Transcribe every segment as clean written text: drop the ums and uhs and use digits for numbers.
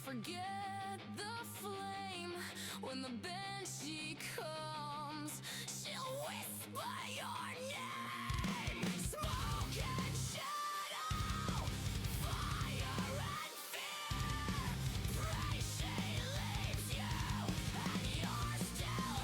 forget the flame. When the banshee comes, she'll whisper your name. Smoke and shadow, fire and fear. Pray she leaves you, and you're still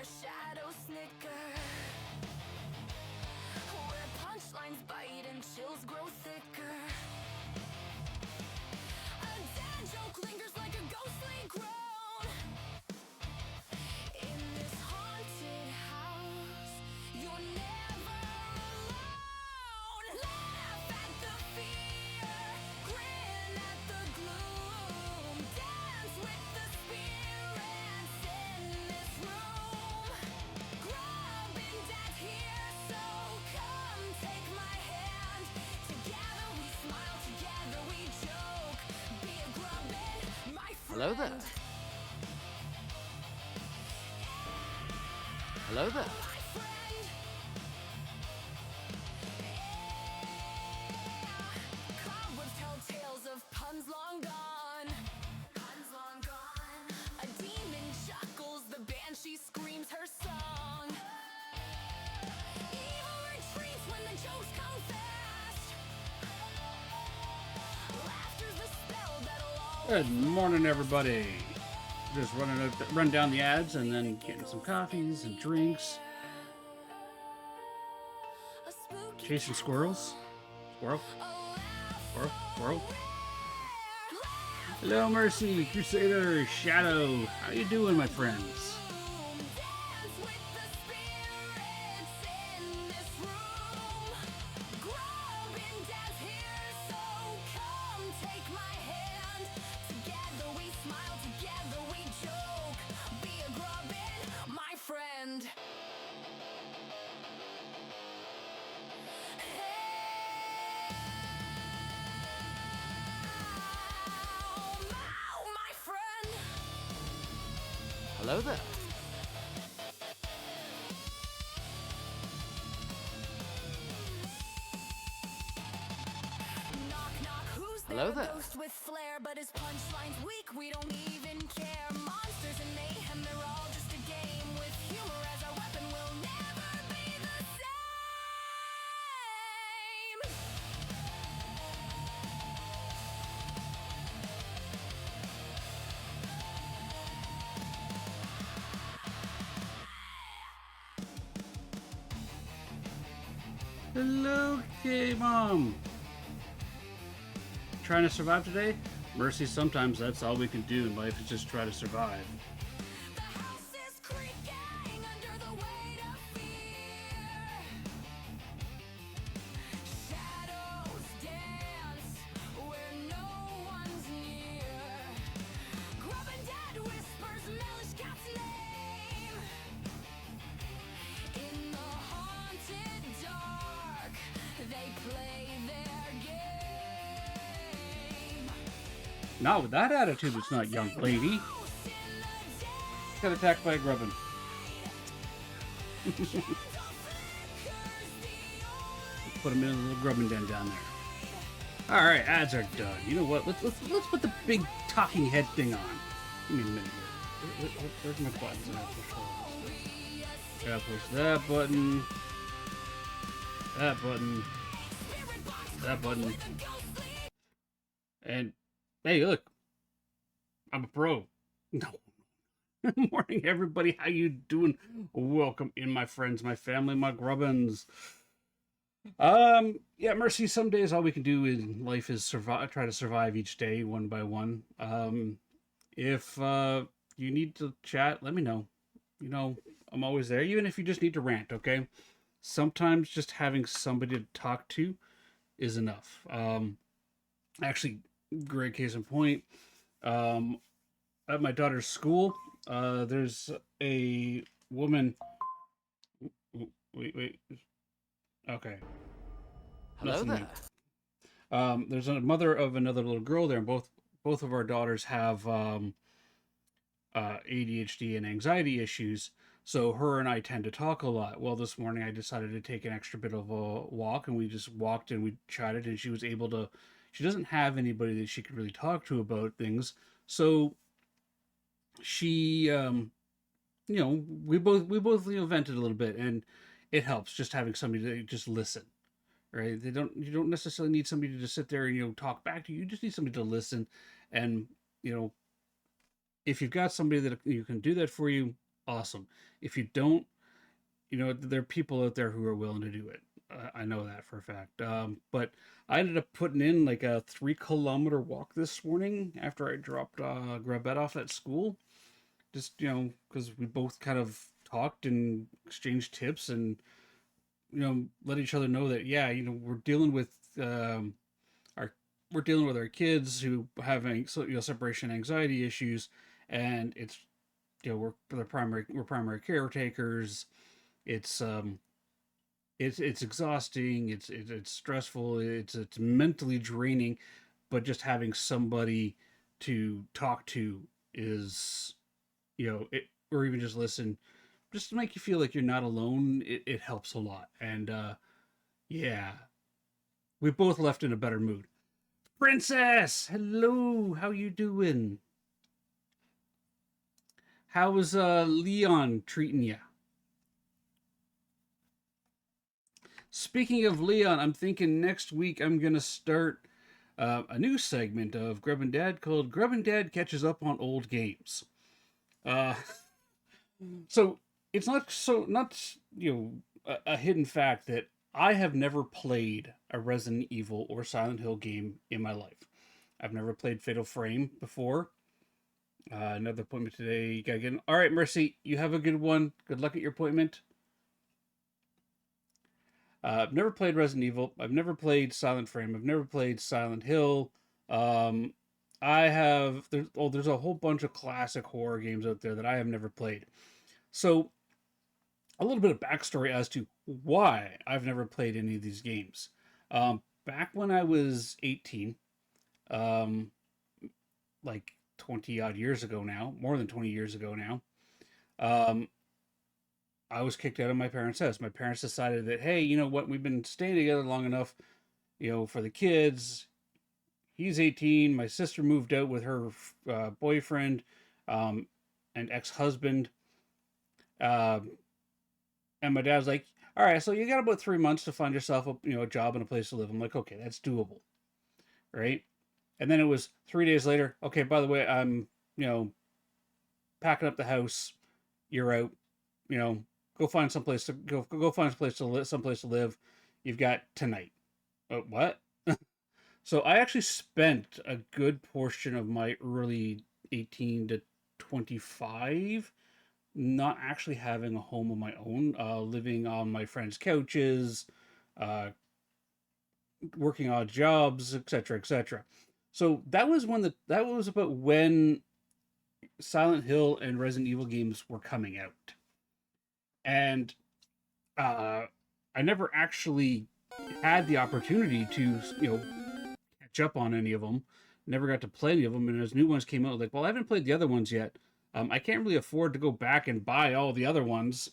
shadows snicker, where punchlines bite and chills grow thicker. A dad joke lingers like a ghostly groan. In this haunted house, you're never alone. Laugh at the fear, grin at the gloom, dance with the spirits in this room. Grubbin' Dad's here, so come take my hand. Together we smile, together we joke. Be a grubbin', my friend. Hello there. Hello there. My friend. Yeah. Cobwebs tell tales of puns long gone. Puns long gone. A demon chuckles, the banshee screams her song. Evil retreats when the jokes come fast. Laughter's the spell that'll always. Good morning, everybody. Just run down the ads and then getting some coffees and drinks. A spooky Chasing squirrels. Squirrel. Squirrel. Squirrel. Hello, Mercy, Crusader, Shadow. How you doing, my friends? Dance with the spirits in this room. Grubbin' Dad's here, so come take my hand. Together we smile, together we joke. Be a grubbin', my friend. Ow, my friend. Hello there. Knock, knock, who's Hello there? there. A ghost with flair, but his punchline's weak, we don't even care. Monsters and mayhem, they're all just a game. With humor as our weapon, we'll never be the same. Hello, K-Mom. Trying to survive today? Mercy, sometimes that's all we can do in life is just try to survive. The house is creaking under the weight of fear. Shadows dance where no one's near. Grubbin' Dad whispers Mellish Cat's name. In the haunted dark, they play their game. Not with that attitude, it's not, young lady. Ghosts in the day. Got attacked by a grubbin. Put him in a little grubbin den down there. All right, ads are done. You know what? Let's put the big talking head thing on. Give me a minute here. Where's my buttons? I have to push all this. Gotta push that button. That button. that button. And hey, look, I'm a pro. No. Morning, everybody. How you doing? Welcome in, my friends, my family, my grubbins. Yeah, Mercy. Some days all we can do in life is survive. Try to survive each day, one by one. If you need to chat, let me know. You know, I'm always there, even if you just need to rant. Okay. Sometimes just having somebody to talk to is enough. Actually, great case in point. Um, at my daughter's school, there's a woman. Wait. Okay, Hello nothing there. new. There's a mother of another little girl there, and both of our daughters have ADHD and anxiety issues. So her and I tend to talk a lot. Well, this morning I decided to take an extra bit of a walk, and we just walked and we chatted, and she was able to. She doesn't have anybody that she could really talk to about things, so she, we both vented a little bit, and it helps just having somebody to just listen. Right? You don't necessarily need somebody to just sit there and talk back to you. You just need somebody to listen, and you know if you've got somebody that you can do that for you, awesome. If you don't, there are people out there who are willing to do it. I know that for a fact. But I ended up putting in like a 3 kilometer walk this morning after I dropped Grabette off at school. Just because we both kind of talked and exchanged tips, and let each other know that we're dealing with our our kids who having separation anxiety issues, and it's we're primary caretakers. It's it's exhausting. It's stressful. It's mentally draining. But just having somebody to talk to is or even just listen, just to make you feel like you're not alone. It helps a lot. And yeah, we both left in a better mood. Princess, hello. How you doing? How was Leon treating you? Speaking of Leon, I'm thinking next week I'm gonna start a new segment of Grub and Dad called Grub and Dad Catches Up on Old Games. Uh, so it's not a hidden fact that I have never played a Resident Evil or Silent Hill game in my life. I've never played Fatal Frame before. Another appointment today. You gotta get in. All right, Mercy, you have a good one. Good luck at your appointment. I've never played Resident Evil. I've never played Silent Frame. I've never played Silent Hill. Um, I have there's a whole bunch of classic horror games out there that I have never played. So a little bit of backstory as to why I've never played any of these games. Back when I was 18, um, like 20 odd years ago now, more than 20 years ago now, um, I was kicked out of my parents' house. My parents decided that, hey, you know what? We've been staying together long enough, for the kids. He's 18. My sister moved out with her boyfriend um, and ex husband. Uh, and my dad's like, all right, so you got about 3 months to find yourself a job and a place to live. I'm like, okay, that's doable. Right. And then it was 3 days later. Okay, by the way, I'm, packing up the house. You're out. You know, go find someplace to go find someplace to live. You've got tonight. What? So I actually spent a good portion of my early 18 to 25 not actually having a home of my own, living on my friends' couches, uh, working odd jobs, etc., etc. So that was about when Silent Hill and Resident Evil games were coming out, and uh, I never actually had the opportunity to catch up on any of them. Never got to play any of them, and as new ones came out, like, well, I haven't played the other ones yet. I can't really afford to go back and buy all the other ones.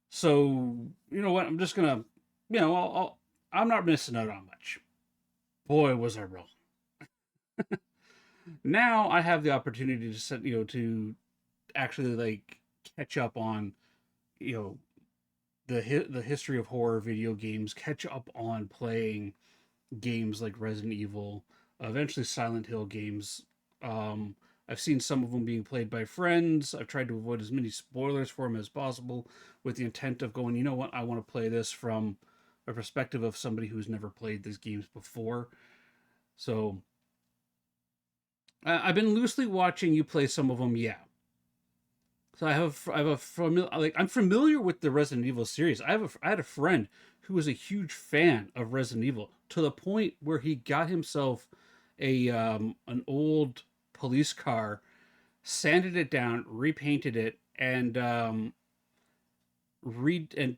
So you know what? I'm just gonna, I'm not missing out on much. Boy, was I wrong. Now I have the opportunity to to actually like catch up on, you know, the history of horror video games, catch up on playing games like Resident Evil, eventually Silent Hill games. Um, I've seen some of them being played by friends. I've tried to avoid as many spoilers for them as possible, with the intent of going, you know what, I want to play this from a perspective of somebody who's never played these games before. So I've been loosely watching you play some of them, yeah. So I have a familiar, like, I'm familiar with the Resident Evil series. I had a friend who was a huge fan of Resident Evil, to the point where he got himself a an old police car, sanded it down, repainted it, and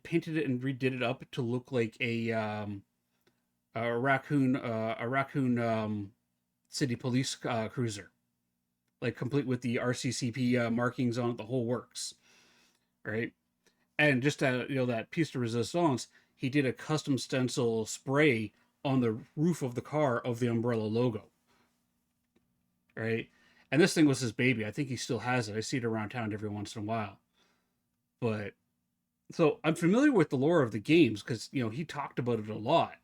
painted it and redid it up to look like a raccoon city police cruiser, like complete with the RCCP markings on it, the whole works, right? And just that piece de resistance, he did a custom stencil spray on the roof of the car of the Umbrella logo, right? And this thing was his baby. I think he still has it. I see it around town every once in a while. But so I'm familiar with the lore of the games because he talked about it a lot,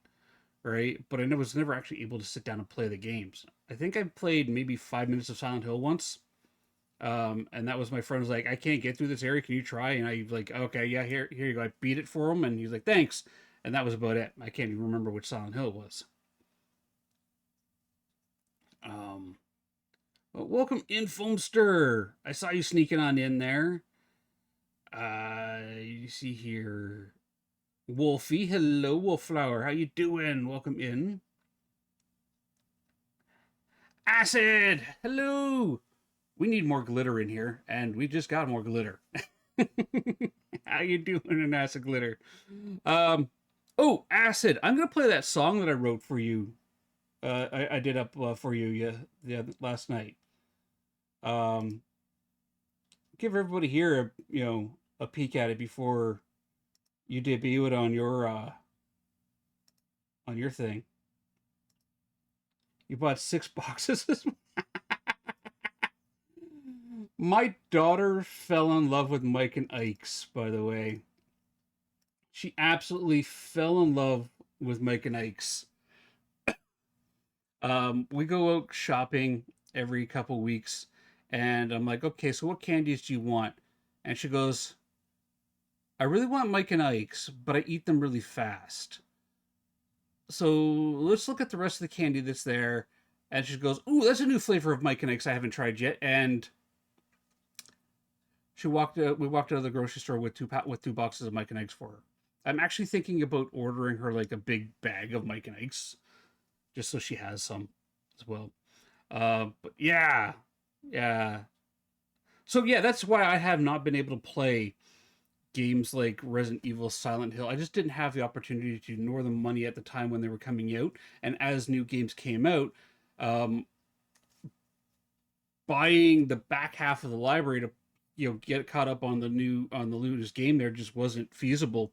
right? But I was never actually able to sit down and play the games. I think I played maybe 5 minutes of Silent Hill once, and that was my friend was like, I can't get through this area. Can you try? And I was like, okay, yeah, here you go. I beat it for him, and he's like, thanks. And that was about it. I can't even remember which Silent Hill it was. Well, welcome in, Foamster. I saw you sneaking on in there. You see here, Wolfie. Hello, Wolfflower. How you doing? Welcome in. Acid. Hello. We need more glitter in here, and we just got more glitter. How you doing in Acid Glitter? Oh, Acid. I'm gonna play that song that I wrote for you. I did up for you last night. Give everybody here a peek at it before you debut it on your thing. You bought 6 boxes this month. My daughter fell in love with Mike and Ike's, by the way. She absolutely fell in love with Mike and Ike's. We go out shopping every couple weeks, and I'm like, okay, so what candies do you want? And she goes, I really want Mike and Ike's, but I eat them really fast. So let's look at the rest of the candy that's there. And she goes, ooh, that's a new flavor of Mike and Ike's I haven't tried yet. And we walked out of the grocery store with two boxes of Mike and Ike's for her. I'm actually thinking about ordering her like a big bag of Mike and Ike's, just so she has some as well. But yeah. So yeah, that's why I have not been able to play games like Resident Evil, Silent Hill. I just didn't have the opportunity to, nor the money at the time when they were coming out. And as new games came out, buying the back half of the library to get caught up on the latest game there just wasn't feasible.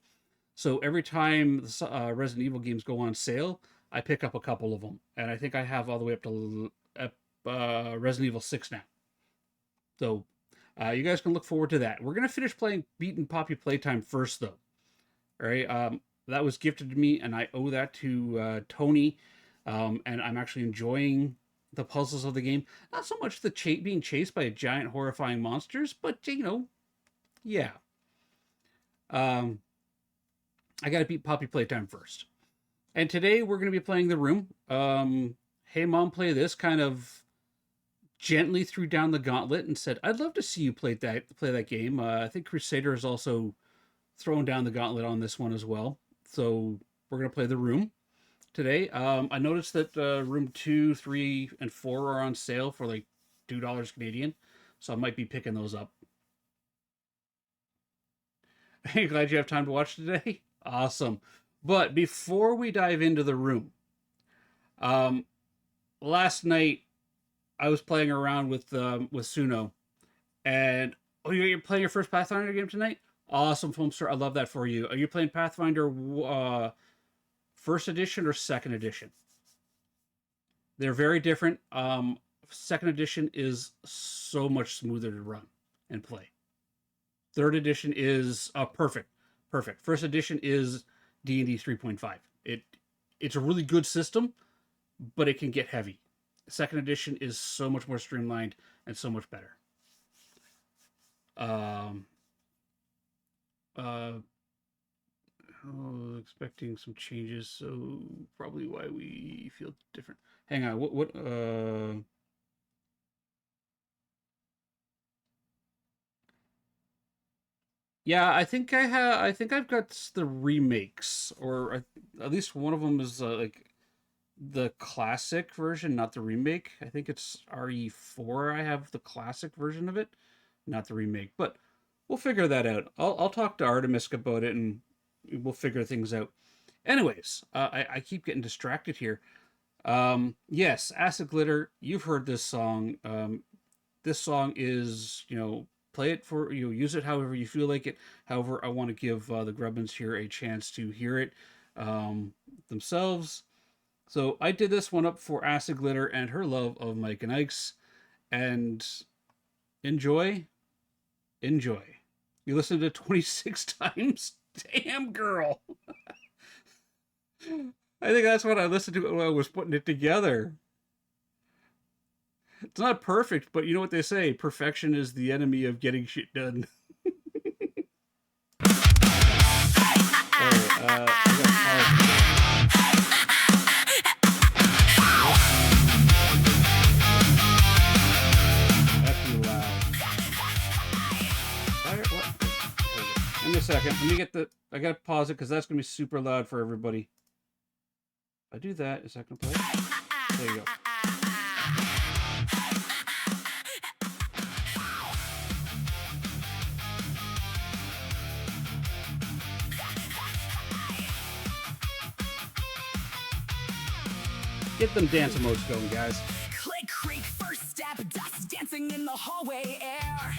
So every time the Resident Evil games go on sale, I pick up a couple of them, and I think I have all the way up to Resident Evil 6 now. So you guys can look forward to that. We're gonna finish playing Beaten Poppy Playtime first, though. All right, that was gifted to me, and I owe that to Tony. And I'm actually enjoying the puzzles of the game. Not so much the being chased by giant horrifying monsters, but yeah. I gotta beat Poppy Playtime first. And today we're gonna be playing The Room. Hey Mom, play this, kind of gently threw down the gauntlet and said, I'd love to see you play that game. I think Crusader is also throwing down the gauntlet on this one as well. So we're gonna play The Room today. I noticed that room 2, 3, and 4 are on sale for like $2 Canadian, so I might be picking those up. Hey, glad you have time to watch today. Awesome. But before we dive into The Room, last night I was playing around with Suno, and you're playing your first Pathfinder game tonight? Awesome, Foamster. I love that for you. Are you playing Pathfinder first edition or second edition? They're very different. Second edition is so much smoother to run and play. Third edition is perfect. Perfect. First edition is D&D 3.5. It's a really good system, but it can get heavy. Second edition is so much more streamlined and so much better. Um, uh, expecting some changes, so probably why we feel different. Hang on, what yeah, I think I think I've got the remakes, or at least one of them is like the classic version, not the remake. I think it's RE4. I have the classic version of it, not the remake. But we'll figure that out. I'll talk to Artemis about it, and we'll figure things out. Anyways, I keep getting distracted here. Yes, Acid Glitter. You've heard this song. This song is, play it for, use it however you feel like it. However, I want to give the Grubbins here a chance to hear it themselves. So I did this one up for Acid Glitter and her love of Mike and Ike's. And enjoy. Enjoy. You listened to 26 times? Damn, girl. I think that's what I listened to when I was putting it together. It's not perfect, but you know what they say, perfection is the enemy of getting shit done. That's too loud. What? Give me a second. Let me get I gotta pause it because that's gonna be super loud for everybody. If I do that, is that gonna play? There you go. Get them dance modes going, guys. Click, creak, first step, dust dancing in the hallway air.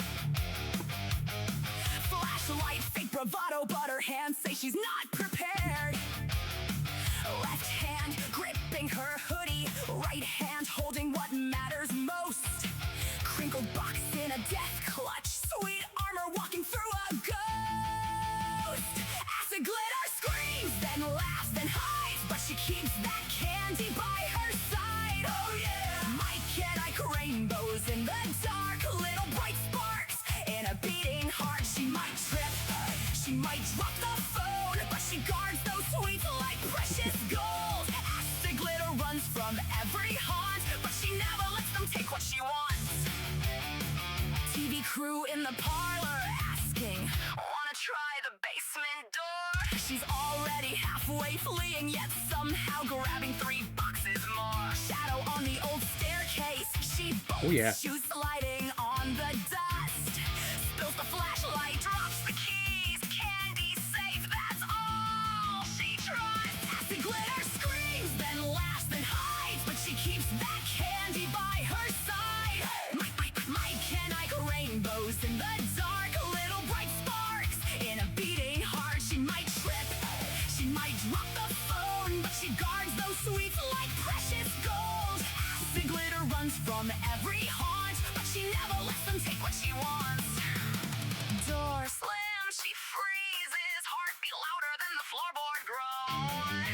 Flashlight, fake bravado, but her hands say she's not prepared. Left hand gripping her hoodie, right hand holding what matters most. Crinkled box in a death clutch, sweet armor walking through a ghost. Acid glitter screams, then laughs, then hides, but she keeps that candy by her side. Oh yeah! Mike and Ike rainbows in the dark, little bright sparks in a beating heart. She might trip, she might drop the phone, but she guards those sweets like precious gold. Acid glitter runs from every haunt, but she never lets them take what she wants. TV crew in the parlor asking, wanna try the basement door? She's already halfway fleeing, yet somehow grabbing 3 boxes more. Shadow on the old staircase, she bolts, shoes sliding on the dust. Spills the flashlight, drops the keys, candy safe, that's all she tries. Acid glitter screams, then laughs, then hides, but she keeps that candy by her side. Mike and Ike rainbows in the dark, little bright sparks in a beating heart. She might trip, she might drop the phone, but she guards those sweets like precious gold. Acid glitter runs from every haunt, but she never lets them take what she wants. Door slams, she freezes, heartbeat louder than the floorboard groan.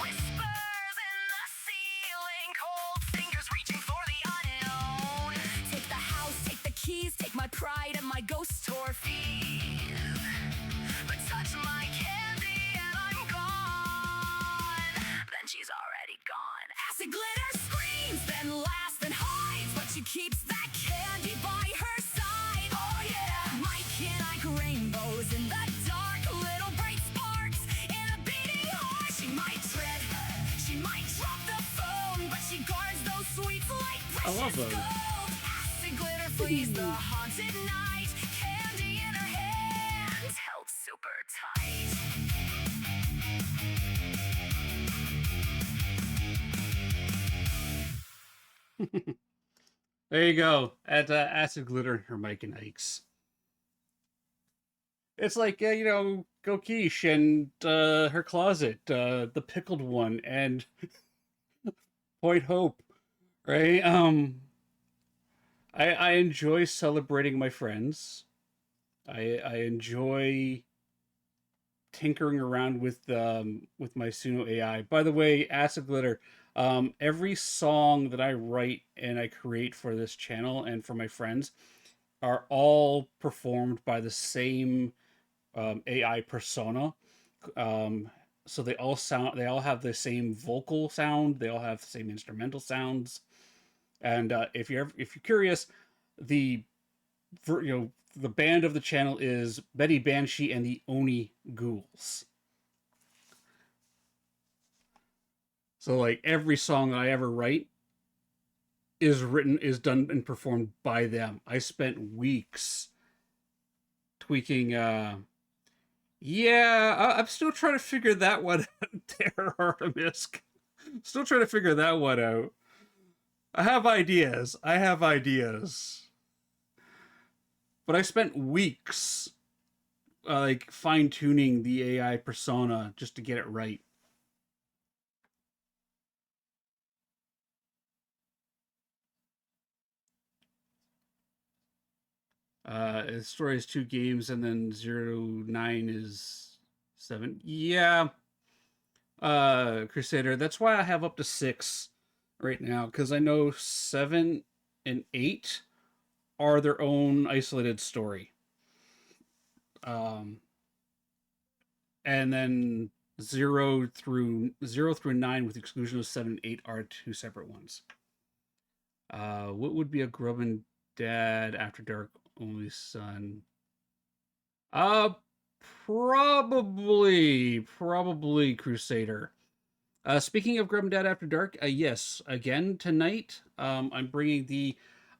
Whispers in the ceiling, cold fingers reaching for the unknown. Take the house, take the keys, take my pride and my ghost tour fees. But touch my candy and I'm gone. Then she's already gone. Acid glitter screams, then laughs, then hides, but she keeps that candy by her side. Oh yeah! Mike and Ike rainbows in the dark, little bright sparks in a beating heart. She might trip, she might drop the phone, but she guards those sweets like precious love those. gold. Acid glitter flees the haunted night, candy in her hands held super tight. There you go. At Acid Glitter and her Mike and Ike's. It's like, Gokish and her closet, the pickled one, and Point Hope, right? I enjoy celebrating my friends. I enjoy tinkering around with my Suno AI. By the way, Acid Glitter, every song that I write and I create for this channel and for my friends are all performed by the same AI persona. Um, so they all have the same vocal sound, they all have the same instrumental sounds. And if you're curious, the the band of the channel is Betty Banshee and the Oni Ghouls. So like every song that I ever write is done and performed by them. I spent weeks tweaking. I'm still trying to figure that one out there, Artemis. Still trying to figure that one out. I have ideas. But I spent weeks like fine tuning the AI persona just to get it right. The story is 2 games, and then 0 to 9 is 7. Yeah, Crusader. That's why I have up to 6 right now, because I know 7 and 8 are their own isolated story. And then 0 through 9, with the exclusion of 7 and 8, are 2 separate ones. What would be a Grubbin Dad After Dark only son? Probably Crusader. Speaking of Grubbin Dad After Dark, yes, again tonight, I'm bringing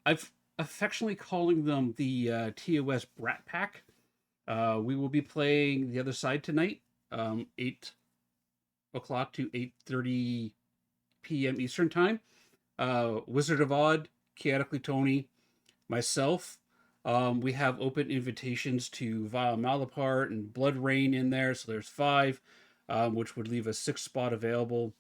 I've affectionately calling them the TOS Brat Pack. We will be playing The Other Side tonight, 8 o'clock to 8:30 p.m. Eastern Time. Wizard of Odd, Chaotically Tony, myself. We have open invitations to Vile Malapart and Blood Rain in there, so there's 5, which would leave a 6th spot available.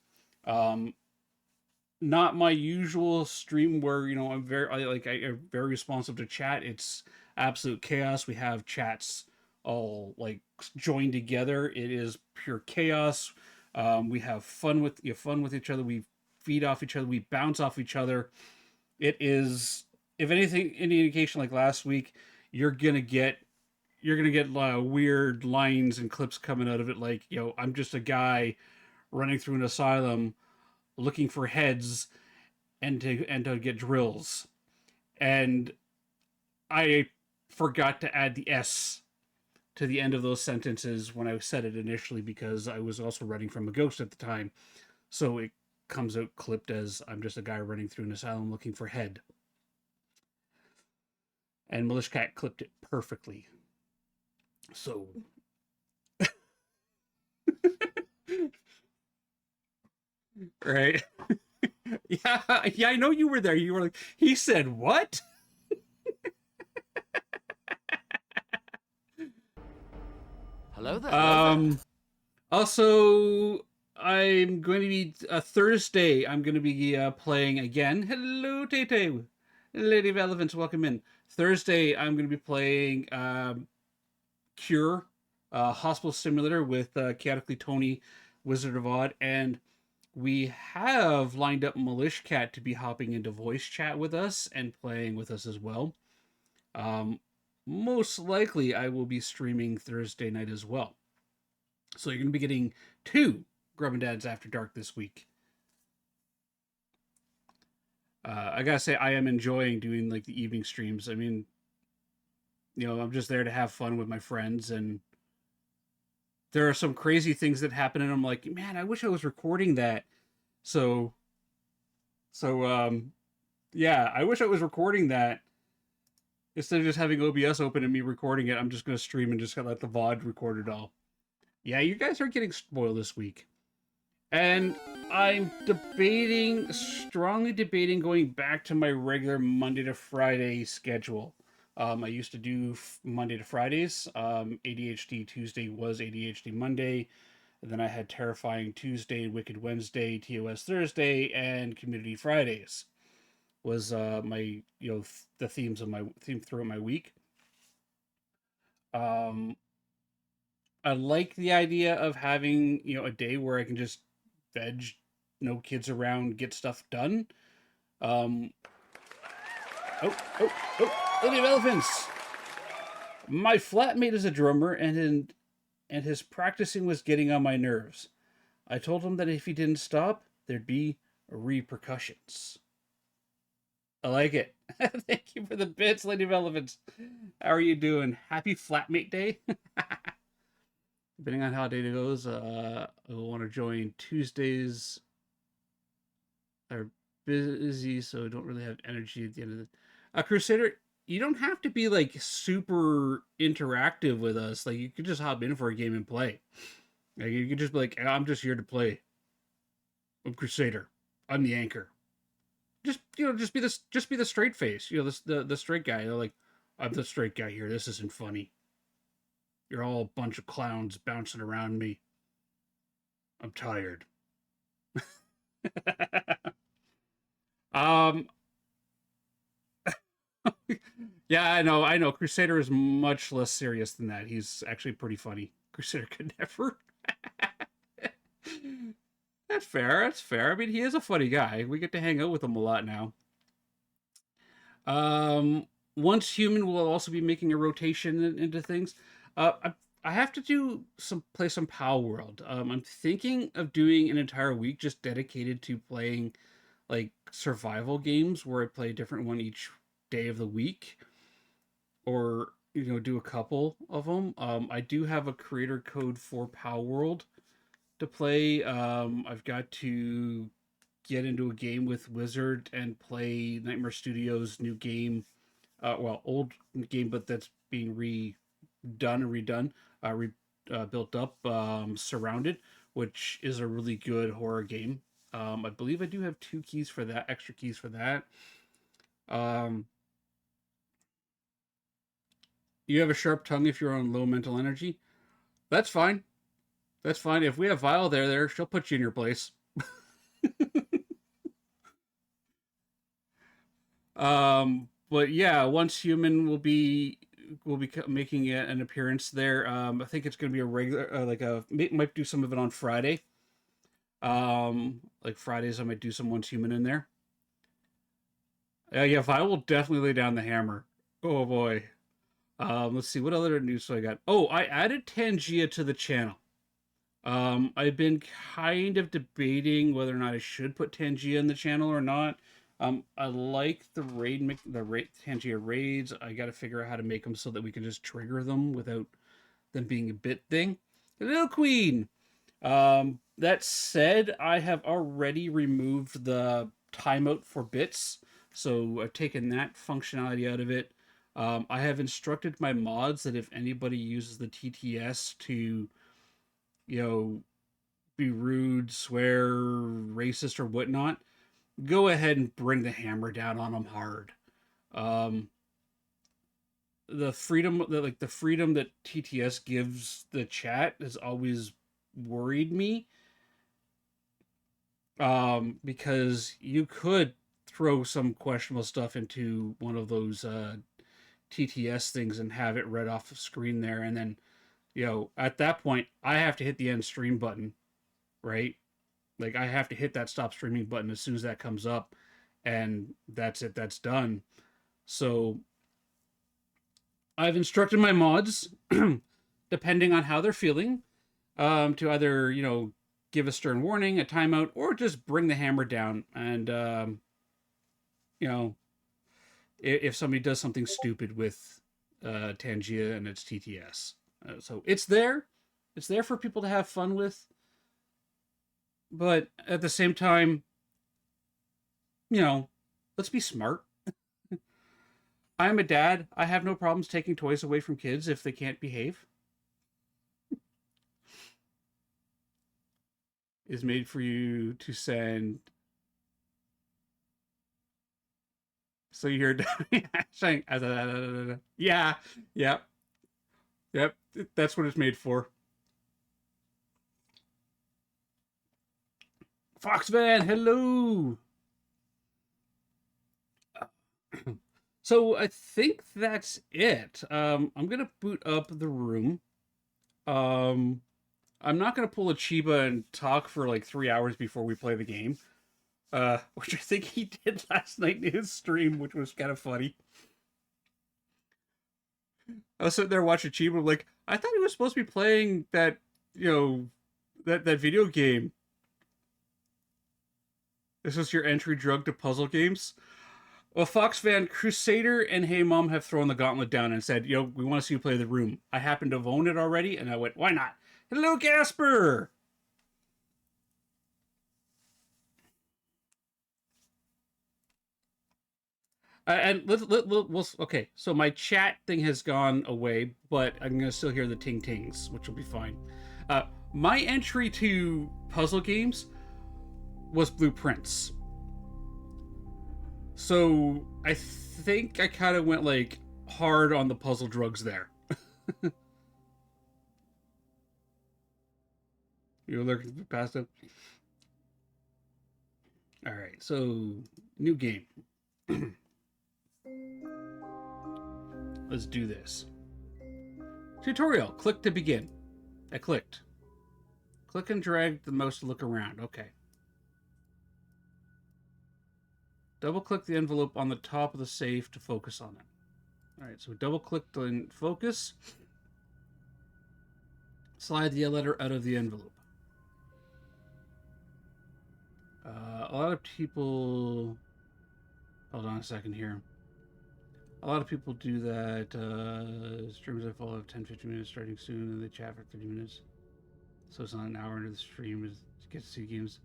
Not my usual stream where I'm I'm very responsive to chat. It's absolute chaos. We have chats all like joined together. It is pure chaos. We have fun with each other. We feed off each other. We bounce off each other. It is, if anything, any indication like last week, you're gonna get weird lines and clips coming out of it. Like, I'm just a guy running through an asylum looking for heads and to get drills, and I forgot to add the S to the end of those sentences when I said it initially, because I was also running from a ghost at the time. So it comes out clipped as I'm just a guy running through an asylum looking for head. And Milish Cat clipped it perfectly. So right. Yeah, I know you were there. You were like, he said what? Hello there. Hello there. Also, I'm going to be Thursday. I'm going to be playing again. Hello, Tete, Lady of Elephants. Welcome in. Thursday, I'm going to be playing Cure, Hospital Simulator with Chaotically Tony, Wizard of Odd, and we have lined up Milish Cat to be hopping into voice chat with us and playing with us as well. Most likely, I will be streaming Thursday night as well. So you're going to be getting 2 Grub and Dads After Dark this week. I gotta say, I am enjoying doing like the evening streams. I mean, I'm just there to have fun with my friends, and there are some crazy things that happen, and I'm like, man, I wish I was recording that. So, yeah, I wish I was recording that instead of just having OBS open and me recording it. I'm just gonna stream and just let the VOD record it all. Yeah, you guys are getting spoiled this week. And I'm strongly debating going back to my regular Monday to Friday schedule. I used to do Monday to Fridays. ADHD Tuesday was ADHD Monday. And then I had Terrifying Tuesday, Wicked Wednesday, TOS Thursday, and Community Fridays was my the theme throughout my week. I like the idea of having, a day where I can just veg, no kids around, get stuff done. Um, oh, oh, oh, Lady of Elephants! My flatmate is a drummer, and his practicing was getting on my nerves. I told him that if he didn't stop, there'd be repercussions. I like it. Thank you for the bits, Lady of Elephants. How are you doing? Happy Flatmate Day. Depending on how day goes, I will want to join Tuesdays. Are busy, so I don't really have energy at the end of the. Crusader, you don't have to be like super interactive with us. Like you could just hop in for a game and play. Like you could just be like, I'm just here to play. I'm Crusader. I'm the anchor. Just be the straight face. The straight guy. They're like, I'm the straight guy here. This isn't funny. You're all a bunch of clowns bouncing around me. I'm tired. um yeah, I know. Crusader is much less serious than that. He's actually pretty funny. Crusader could never. That's fair. That's fair. I mean, he is a funny guy. We get to hang out with him a lot now. Um, Once human will also be making a rotation into things. I have to play some Power World. I'm thinking of doing an entire week just dedicated to playing like survival games where I play a different one each day of the week, or do a couple of them. I do have a creator code for Power World to play. I've got to get into a game with Wizard and play Nightmare Studios' new game. Old game, but that's being redone, built up, Surrounded, which is a really good horror game. I believe I do have extra keys for that. Um, you have a sharp tongue if you're on low mental energy. That's fine. That's fine. If we have Vile there, she'll put you in your place. But yeah, once human will be making an appearance there. I think it's going to be a regular, might do some of it on Friday. Like Fridays, I might do some once human in there. Yeah, I will definitely lay down the hammer. Oh boy. Let's see what other news I got. Oh, I added Tangia to the channel. I've been kind of debating whether or not I should put Tangia in the channel or not. I like the Tangia raids. I got to figure out how to make them so that we can just trigger them without them being a bit thing. Hello, Queen. That said, I have already removed the timeout for bits, so I've taken that functionality out of it. I have instructed my mods that if anybody uses the TTS to, you know, be rude, swear, racist, or whatnot, go ahead and bring the hammer down on them hard. Um, the freedom that TTS gives the chat has always worried me. Because you could throw some questionable stuff into one of those TTS things and have it read off the screen there, and then at that point I have to hit the end stream button, right? Like I have to hit that stop streaming button as soon as that comes up, and that's it. That's done. So I've instructed my mods, depending on how they're feeling, to either give a stern warning, a timeout, or just bring the hammer down. And you know, if somebody does something stupid with Tangia and its TTS, so it's there for people to have fun with. But at the same time, let's be smart. I'm a dad. I have no problems taking toys away from kids if they can't behave. Is made for you to send. So you're saying, yeah, yep, yep. That's what it's made for. Foxman, hello. So I think that's it. I'm gonna boot up the room. I'm not gonna pull a Chiba and talk for like 3 hours before we play the game. Which I think he did last night in his stream, which was kind of funny. I was sitting there watching Chiba, like, I thought he was supposed to be playing that, that video game. This is your entry drug to puzzle games. Well, Fox fan Crusader and Hey Mom have thrown the gauntlet down and said, we want to see you play The Room. I happen to have owned it already, and I went, why not? Hello, Gasper! And okay, so my chat thing has gone away, but I'm going to still hear the ting-tings, which will be fine. My entry to puzzle games was Blueprints. So I think I kind of went like hard on the puzzle drugs there. You're looking past it. All right, so new game. Let's do this. Tutorial. Click to begin. I clicked. Click and drag the mouse to look around. Okay. Double-click the envelope on the top of the safe to focus on it. All right, so double-click to focus. Slide the letter out of the envelope. A lot of people... Hold on a second here. A lot of people do that. Streams that follow 10-15 minutes starting soon, and they chat for 30 minutes. So it's not an hour into the stream to get to see games.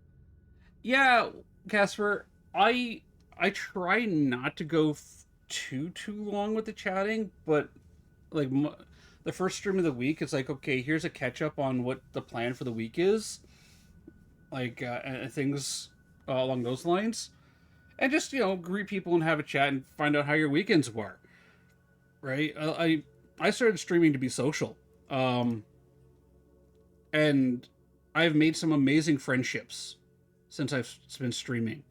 Yeah, Casper, I try not to go too long with the chatting, but like the first stream of the week, it's like, okay, here's a catch up on what the plan for the week is, like things along those lines, and just greet people and have a chat and find out how your weekends were. Right? I started streaming to be social, and I've made some amazing friendships since I've been streaming,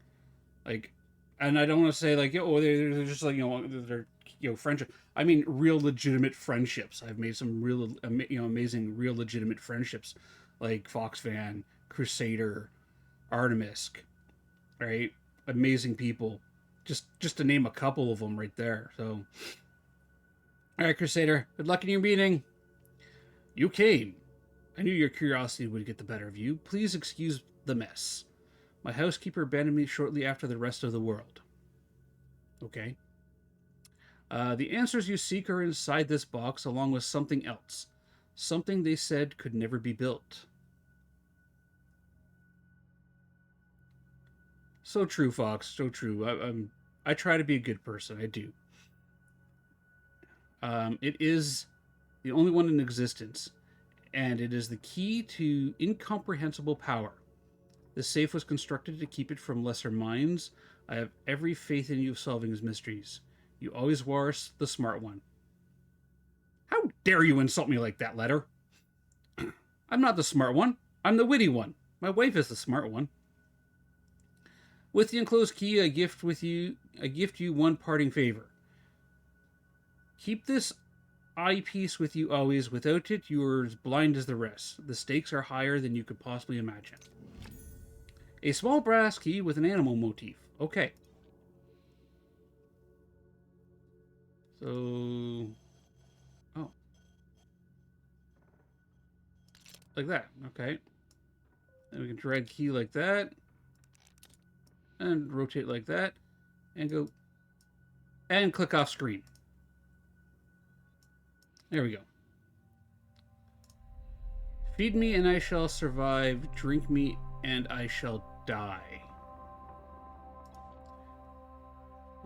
like. And I don't want to say like, they're just like, they're friendship. I mean, real legitimate friendships. I've made some real, amazing, real legitimate friendships, like Fox Fan, Crusader, Artemisk, right? Amazing people. Just to name a couple of them right there. So, all right, Crusader, good luck in your meeting. You came. I knew your curiosity would get the better of you. Please excuse the mess. My housekeeper abandoned me shortly after the rest of the world. Okay. The answers you seek are inside this box, along with something else. Something they said could never be built. So true, Fox. So true. I try to be a good person. I do. It is the only one in existence, and it is the key to incomprehensible power. The safe was constructed to keep it from lesser minds. I have every faith in you solving his mysteries. You always were the smart one. How dare you insult me like that, Letter? I'm not the smart one. I'm the witty one. My wife is the smart one. With the enclosed key, I gift you one parting favor. Keep this eyepiece with you always. Without it, you are as blind as the rest. The stakes are higher than you could possibly imagine. A small brass key with an animal motif. Okay. So... Oh. Like that. Okay. Then we can drag key like that. And rotate like that. And go... And click off screen. There we go. Feed me and I shall survive. Drink me and I shall die.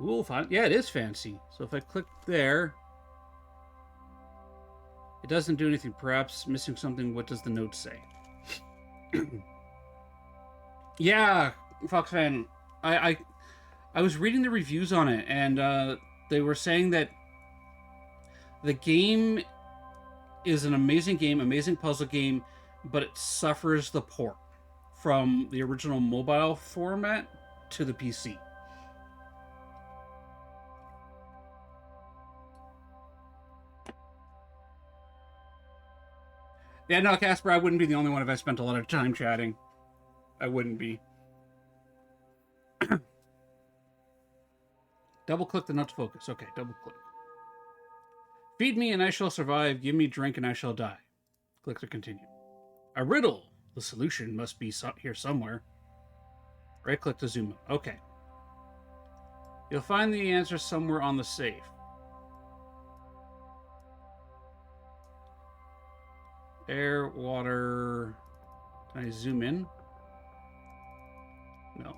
Ooh, fine. Yeah, it is fancy. So if I click there, it doesn't do anything. Perhaps missing something. What does the note say? Yeah, Fox fan. I was reading the reviews on it, and they were saying that the game is an amazing game, amazing puzzle game, but it suffers the port from the original mobile format to the PC. Yeah, no, Casper, I wouldn't be the only one if I spent a lot of time chatting. I wouldn't be. Double click the nut to focus. Okay, double click. Feed me and I shall survive. Give me drink and I shall die. Click to continue. A riddle. The solution must be here somewhere. Right click to zoom in. Okay. You'll find the answer somewhere on the safe. Air, water. Can I zoom in? No.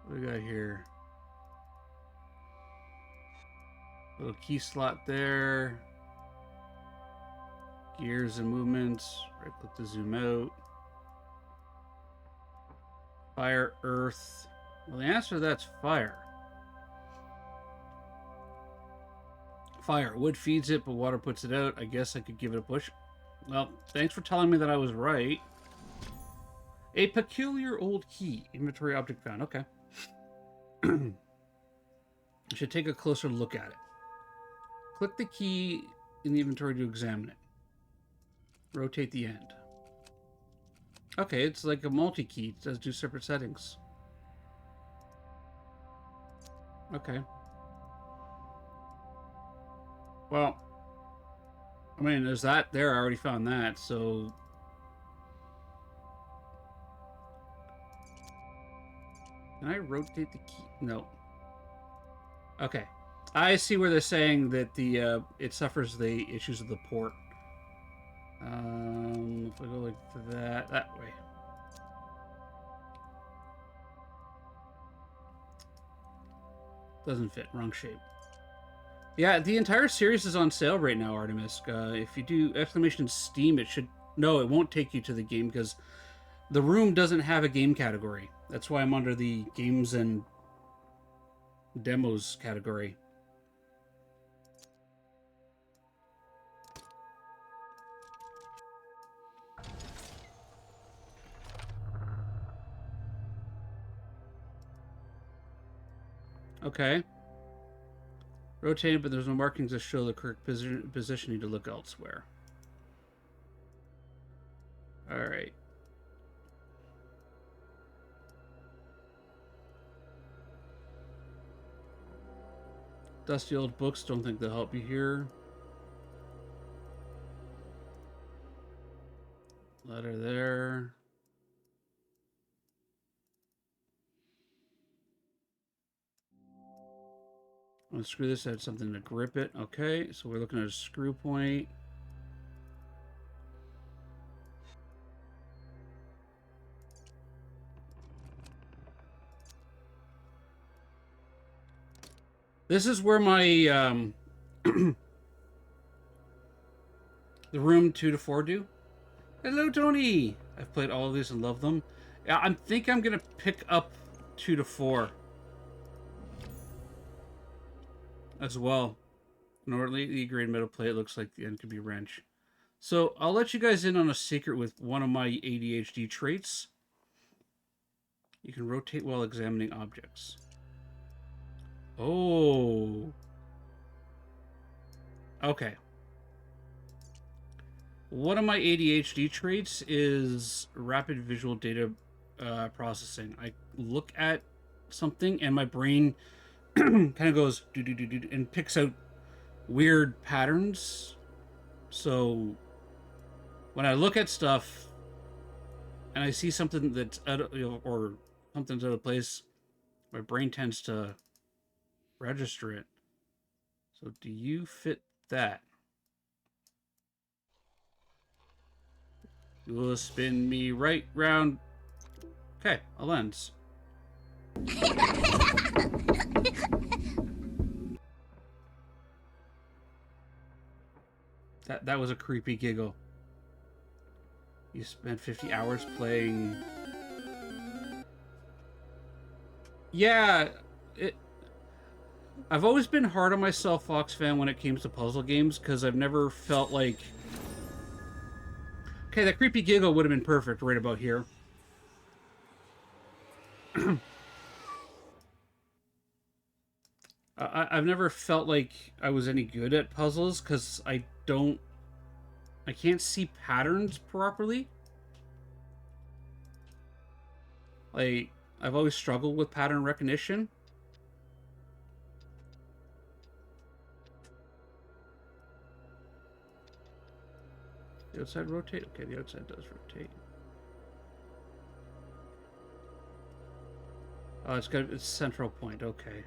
What do we got here? Little key slot there. Gears and movements. Right click to zoom out. Fire, earth. Well, the answer to that's fire. Fire. Wood feeds it, but water puts it out. I guess I could give it a push. Well, thanks for telling me that I was right. A peculiar old key. Inventory object found. Okay. I should take a closer look at it. Click the key in the inventory to examine it. Rotate the end. Okay, it's like a multi-key. It does 2 separate settings. Okay. Well, I mean, there's that there. I already found that, so... Can I rotate the key? No. Okay. I see where they're saying that the it suffers the issues of the port. If I go like that way. Doesn't fit. Wrong shape. Yeah, the entire series is on sale right now, Artemis. If you do exclamation Steam, it should... No, it won't take you to the game because the room doesn't have a game category. That's why I'm under the games and demos category. Okay. Rotate, but there's no markings that show the correct position. Need to look elsewhere. Alright. Dusty old books, don't think they'll help you here. Letter there. I'm gonna screw this. I had something to grip it. Okay, so we're looking at a screw point. This is where my the room 2 to 4 do. Hello, Tony. I've played all of these and love them. Yeah, I think I'm gonna pick up 2 to 4 as well. Normally, the grade metal plate looks like the end could be wrench. So I'll let you guys in on a secret with one of my ADHD traits. You can rotate while examining objects. Oh. Okay. One of my ADHD traits is rapid visual data processing. I look at something and my brain kind of goes do and picks out weird patterns. So when I look at stuff and I see something that's out of, or something's out of place, my brain tends to register it. So do you fit that? You will spin me right round. Okay, a lens. That was a creepy giggle. You spent 50 hours playing. Yeah, I've always been hard on myself, Fox fan, when it comes to puzzle games, because I've never felt like... Okay, that creepy giggle would have been perfect right about here. I've never felt like I was any good at puzzles because I can't see patterns properly. Like, I've always struggled with pattern recognition. The outside rotate? Okay, the outside does rotate. Oh, it's central point, okay.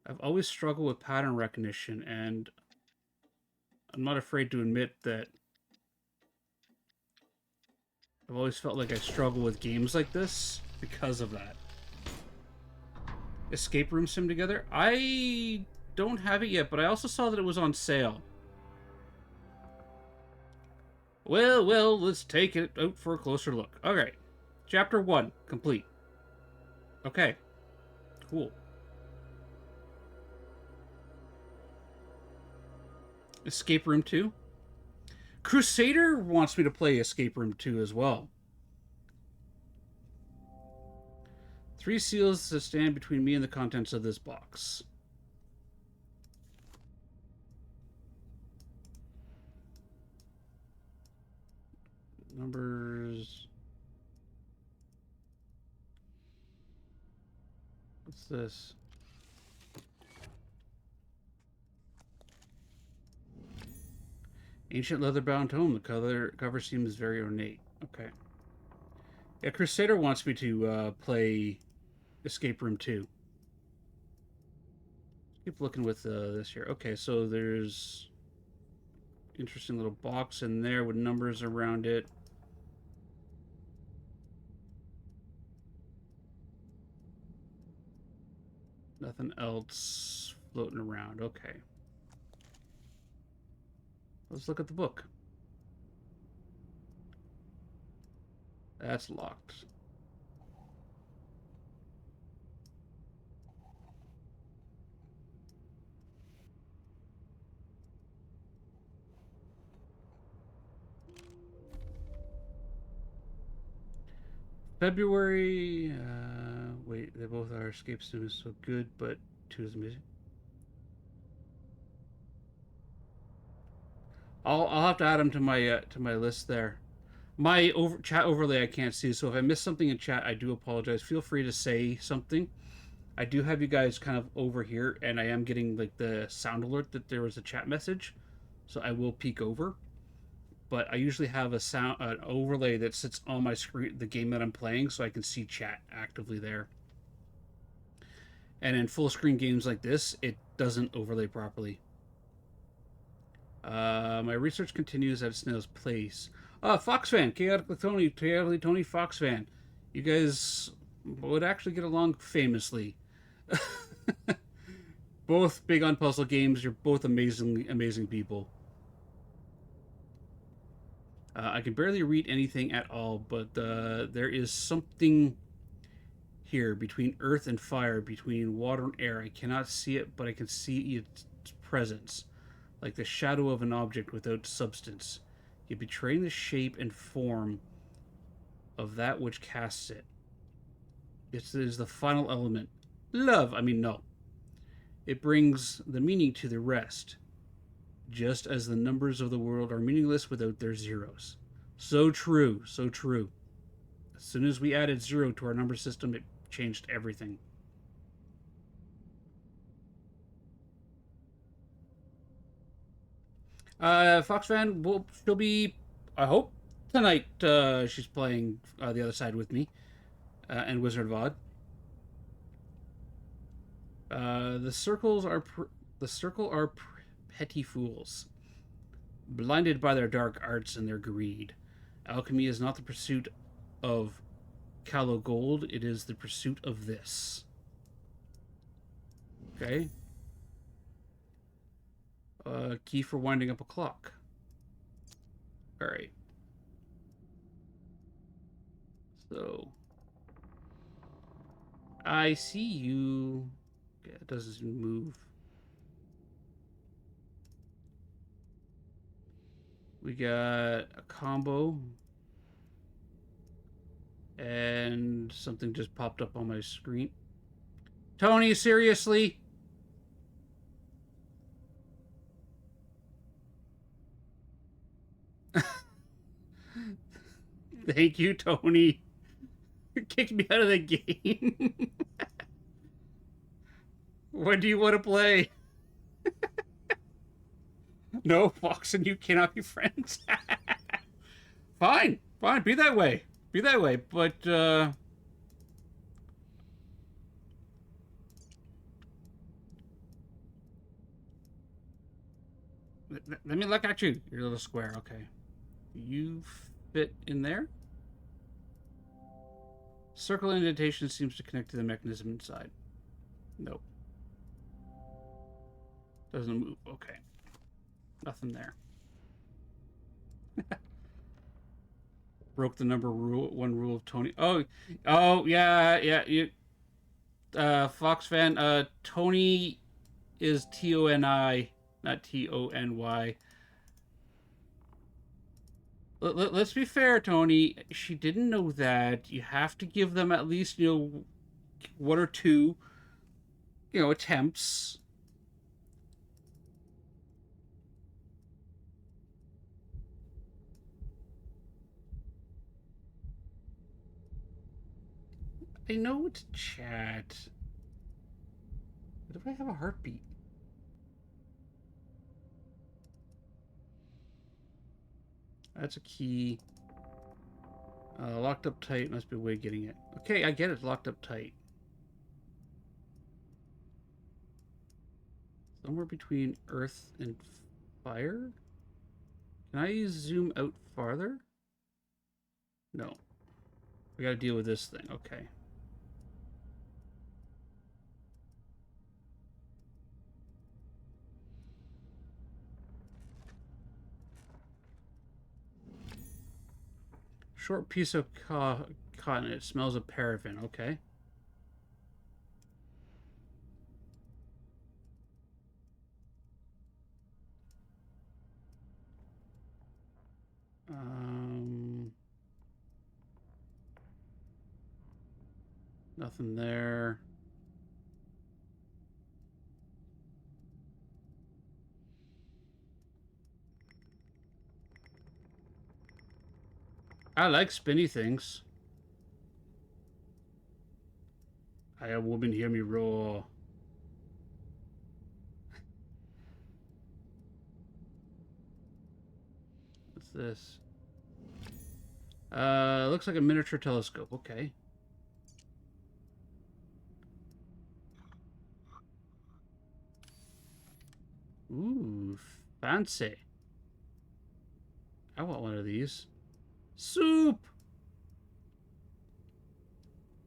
I've always struggled with pattern recognition, and I'm not afraid to admit that I've always felt like I struggle with games like this because of that. Escape Room Sim Together? I don't have it yet, but I also saw that it was on sale. Well, let's take it out for a closer look. Okay. Chapter 1, complete. Okay. Cool. Escape Room 2? Crusader wants me to play Escape Room 2 as well. 3 seals that stand between me and the contents of this box. Numbers. What's this? Ancient leather-bound tome. The cover seems very ornate. Okay. Yeah, Crusader wants me to play Escape Room 2. Keep looking with this here. Okay, so there's interesting little box in there with numbers around it. Nothing else floating around. Okay. Let's look at the book. That's locked. February. Wait, they both are escape students, so good, but 2 is missing. I'll have to add them to my list there. My chat overlay I can't see, so if I miss something in chat, I do apologize. Feel free to say something. I do have you guys kind of over here, and I am getting like the sound alert that there was a chat message, so I will peek over. But I usually have an overlay that sits on my screen, the game that I'm playing, so I can see chat actively there. And in full screen games like this, it doesn't overlay properly. My research continues at snail's pace. Fox fan, chaotically Tony, Fox fan. You guys would actually get along famously. Both big on puzzle games. You're both amazing people. I can barely read anything at all, but there is something here between earth and fire, between water and air. I cannot see it, but I can see its presence, like the shadow of an object without substance, yet betraying the shape and form of that which casts it. It is the final element. Love, no. It brings the meaning to the rest, just as the numbers of the world are meaningless without their zeros. So true, so true. As soon as we added 0 to our number system, it changed everything. Fox fan, she'll be, I hope, tonight. She's playing the other side with me and Wizard of Odd. The circle are petty fools, blinded by their dark arts and their greed. Alchemy is not the pursuit of callow gold; it is the pursuit of this. Okay. Key for winding up a clock. All right. So I see you. Yeah, it doesn't move. We got a combo. And something just popped up on my screen. Tony, seriously? Thank you, Tony. Kicked me out of the game. When do you want to play? No, Fox and you cannot be friends. Fine, fine, be that way. Be that way, but, let me look at you, your little square. Okay. You fit in there? Circle indentation seems to connect to the mechanism inside. Nope. Doesn't move. Okay. Nothing there. Broke the number rule. One rule of Tony. Oh, yeah. You, Fox fan. Tony is Tony, not Tony. Let's be fair, Tony. She didn't know that. You have to give them at least, one or two, attempts. I know it's chat. But if I have a heartbeat? That's a key. Locked up tight. Must be a way of getting it. Okay, I get it. Locked up tight. Somewhere between earth and fire? Can I zoom out farther? No. We gotta deal with this thing. Okay. Short piece of cotton. It smells of paraffin. Okay. Nothing there. I like spinny things. I a woman hear me roar. What's this? Looks like a miniature telescope. Okay. Ooh, fancy. I want one of these. Soup!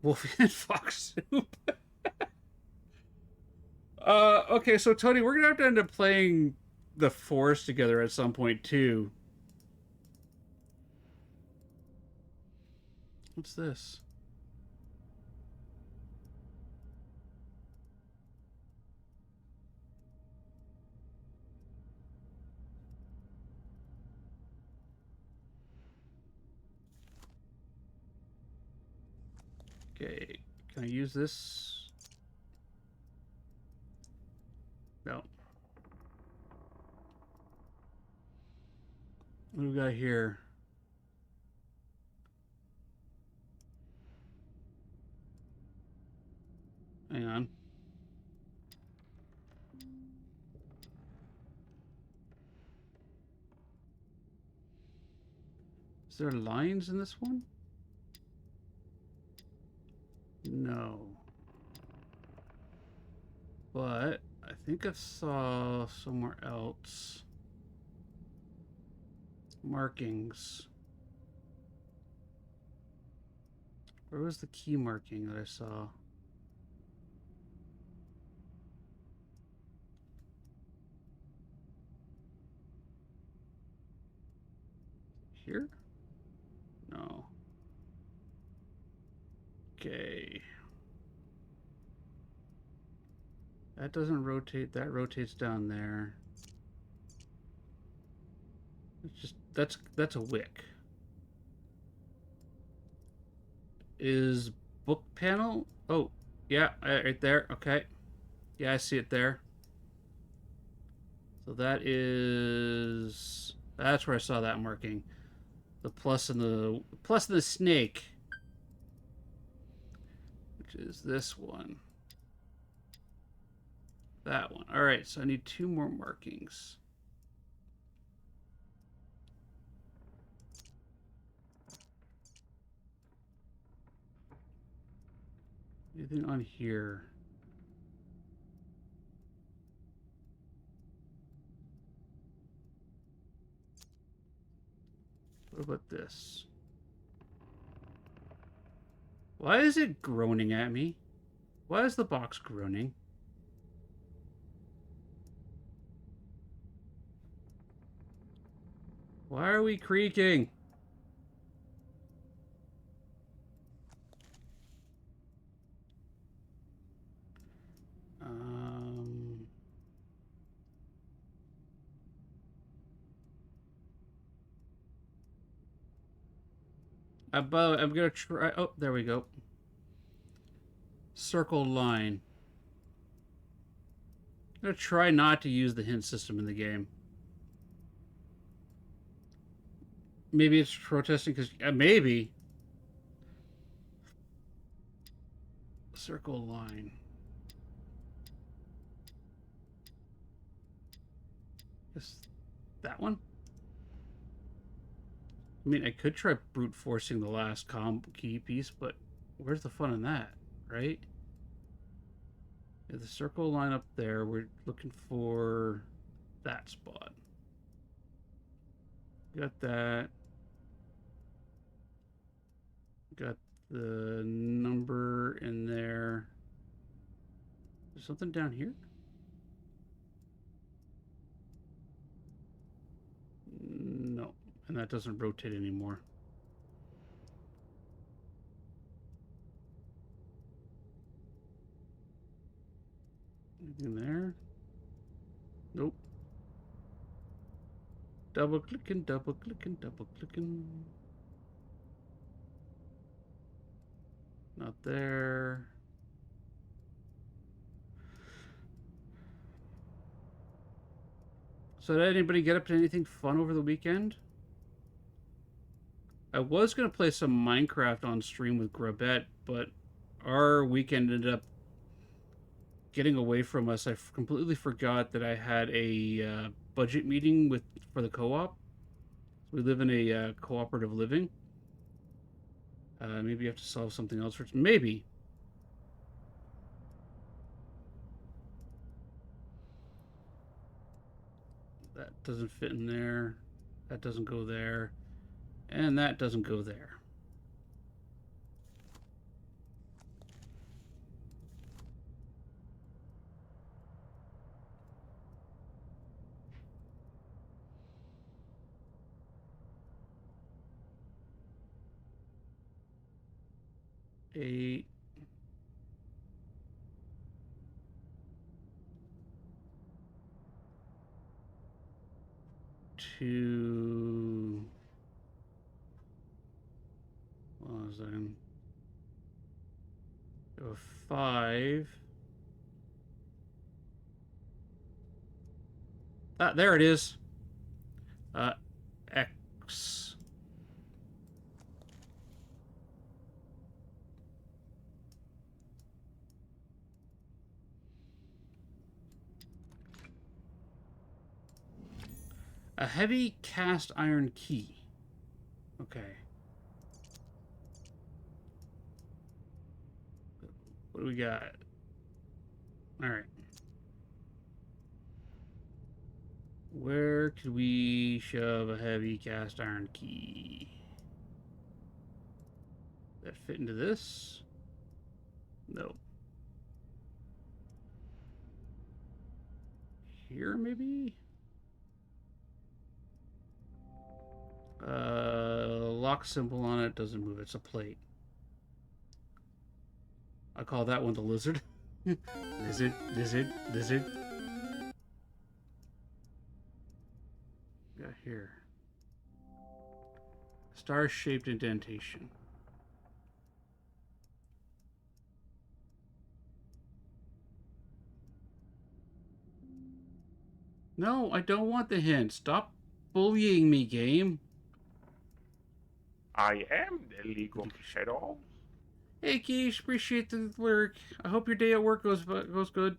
Wolfie and Fox soup. Okay, so Tony, we're gonna have to end up playing the Forest together at some point too. What's this? Okay, can I use this? No. What do we got here? Hang on. Is there lines in this one? No. But I think I saw somewhere else markings. Where was the key marking that I saw? Here? No. Okay. That doesn't rotate. That rotates down there. It's just that's a wick. Is book panel? Oh, Yeah, right there. Okay. Yeah, I see it there. So that's where I saw that marking. The plus and the snake, which is this one. That one. All right, so I need 2 more markings. Anything on here? What about this? Why is it groaning at me? Why is the box groaning? Why are we creaking? Um, I'm gonna try. Oh, there we go. Circle line. I'm gonna try not to use the hint system in the game. Maybe it's protesting because maybe circle line. Is that one? I mean, I could try brute forcing the last key piece, but where's the fun in that, right? Yeah, the circle line up there. We're looking for that spot. Got that. Got the number in there. There's something down here? No. And that doesn't rotate anymore. Anything there? Nope. Double clicking, double clicking, double clicking. Not there. So did anybody get up to anything fun over the weekend? I was going to play some Minecraft on stream with Grabette, but our weekend ended up getting away from us. I completely forgot that I had a budget meeting for the co-op. We live in a cooperative living. Maybe you have to solve something else first. Maybe. That doesn't fit in there. That doesn't go there. And that doesn't go there. Eight. Two. What was that? Go 5. Ah, there it is. X. A heavy cast iron key. Okay. What do we got? All right. Where could we shove a heavy cast iron key? That fit into this? No. Here, maybe? Lock symbol on it doesn't move. It's a plate. I call that one the lizard. Lizard, lizard, lizard. Got here. Star-shaped indentation. No, I don't want the hint. Stop bullying me, game. I am the League of Shadows. Hey, Keish, appreciate the lyric. I hope your day at work goes good.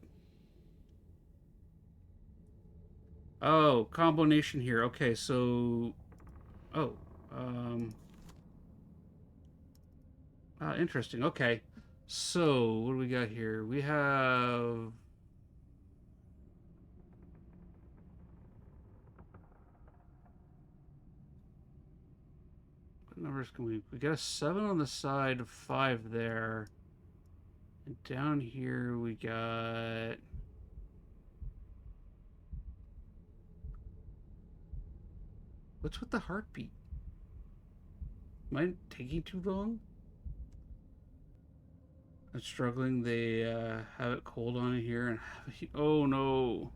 Oh, combination here. Okay, so... Oh, interesting. Okay. So, what do we got here? We have... What numbers can we... We got a 7 on the side, 5 there. And down here we got... What's with the heartbeat? Am I taking too long? I'm struggling. They have it cold on here and have a... Oh no.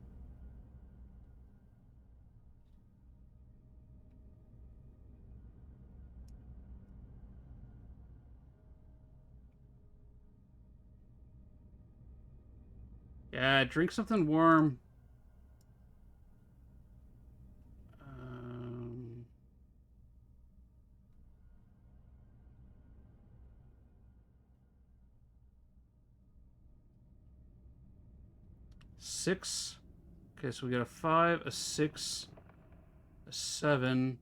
Yeah, drink something warm. 6. Okay, so we got a 5, a 6, a 7,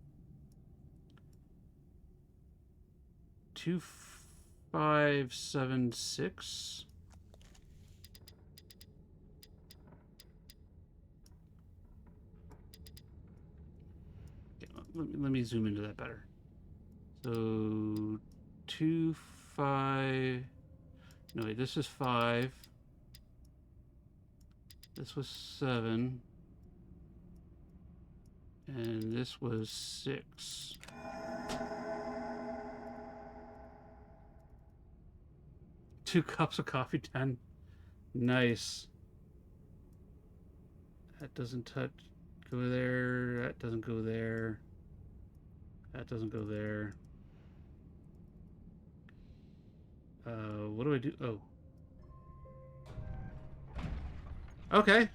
2, 5, 7, 6. Okay, let me zoom into that better. So 2, 5. No, wait, this is 5. This was 7. And this was 6. Two cups of coffee, 10. Nice. That doesn't touch. Go there. That doesn't go there. That doesn't go there. What do I do? Oh. Okay.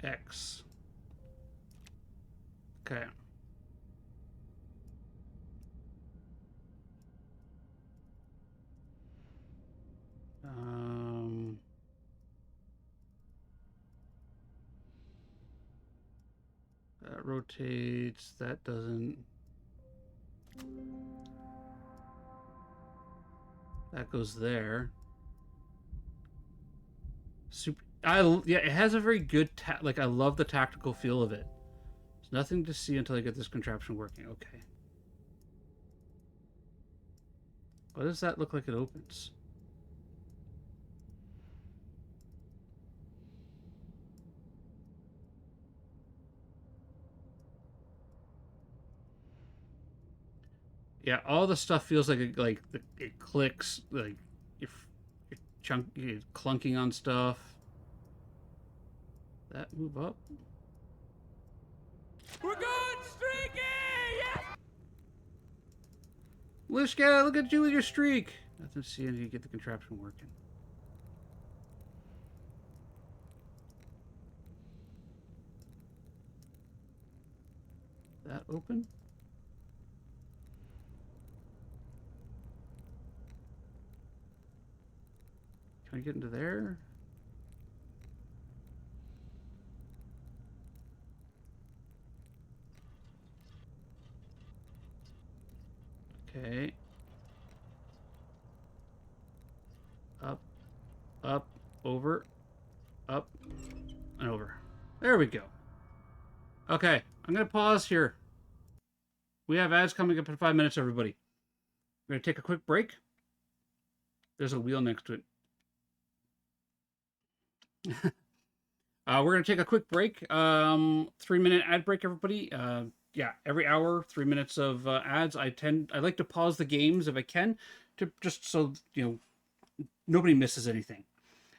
X. Okay. That rotates. That doesn't. That goes there. Super. Yeah, it has a very good like I love the tactical feel of it. There's nothing to see until I get this contraption working. Okay. What does that look like it opens? Yeah, all the stuff feels like it clicks, like you're you're clunking on stuff. That move up. We're going streaky! Yes! Lishka, look at you with your streak. Nothing to see until you get the contraption working. That open? Can I get into there? Okay. Up, over, up, and over. There we go. Okay, I'm going to pause here. We have ads coming up in 5 minutes, everybody. We're going to take a quick break. There's a wheel next to it. We're going to take a quick break. 3-minute ad break, everybody. Yeah, every hour, 3 minutes of ads. I like to pause the games if I can, to just so nobody misses anything.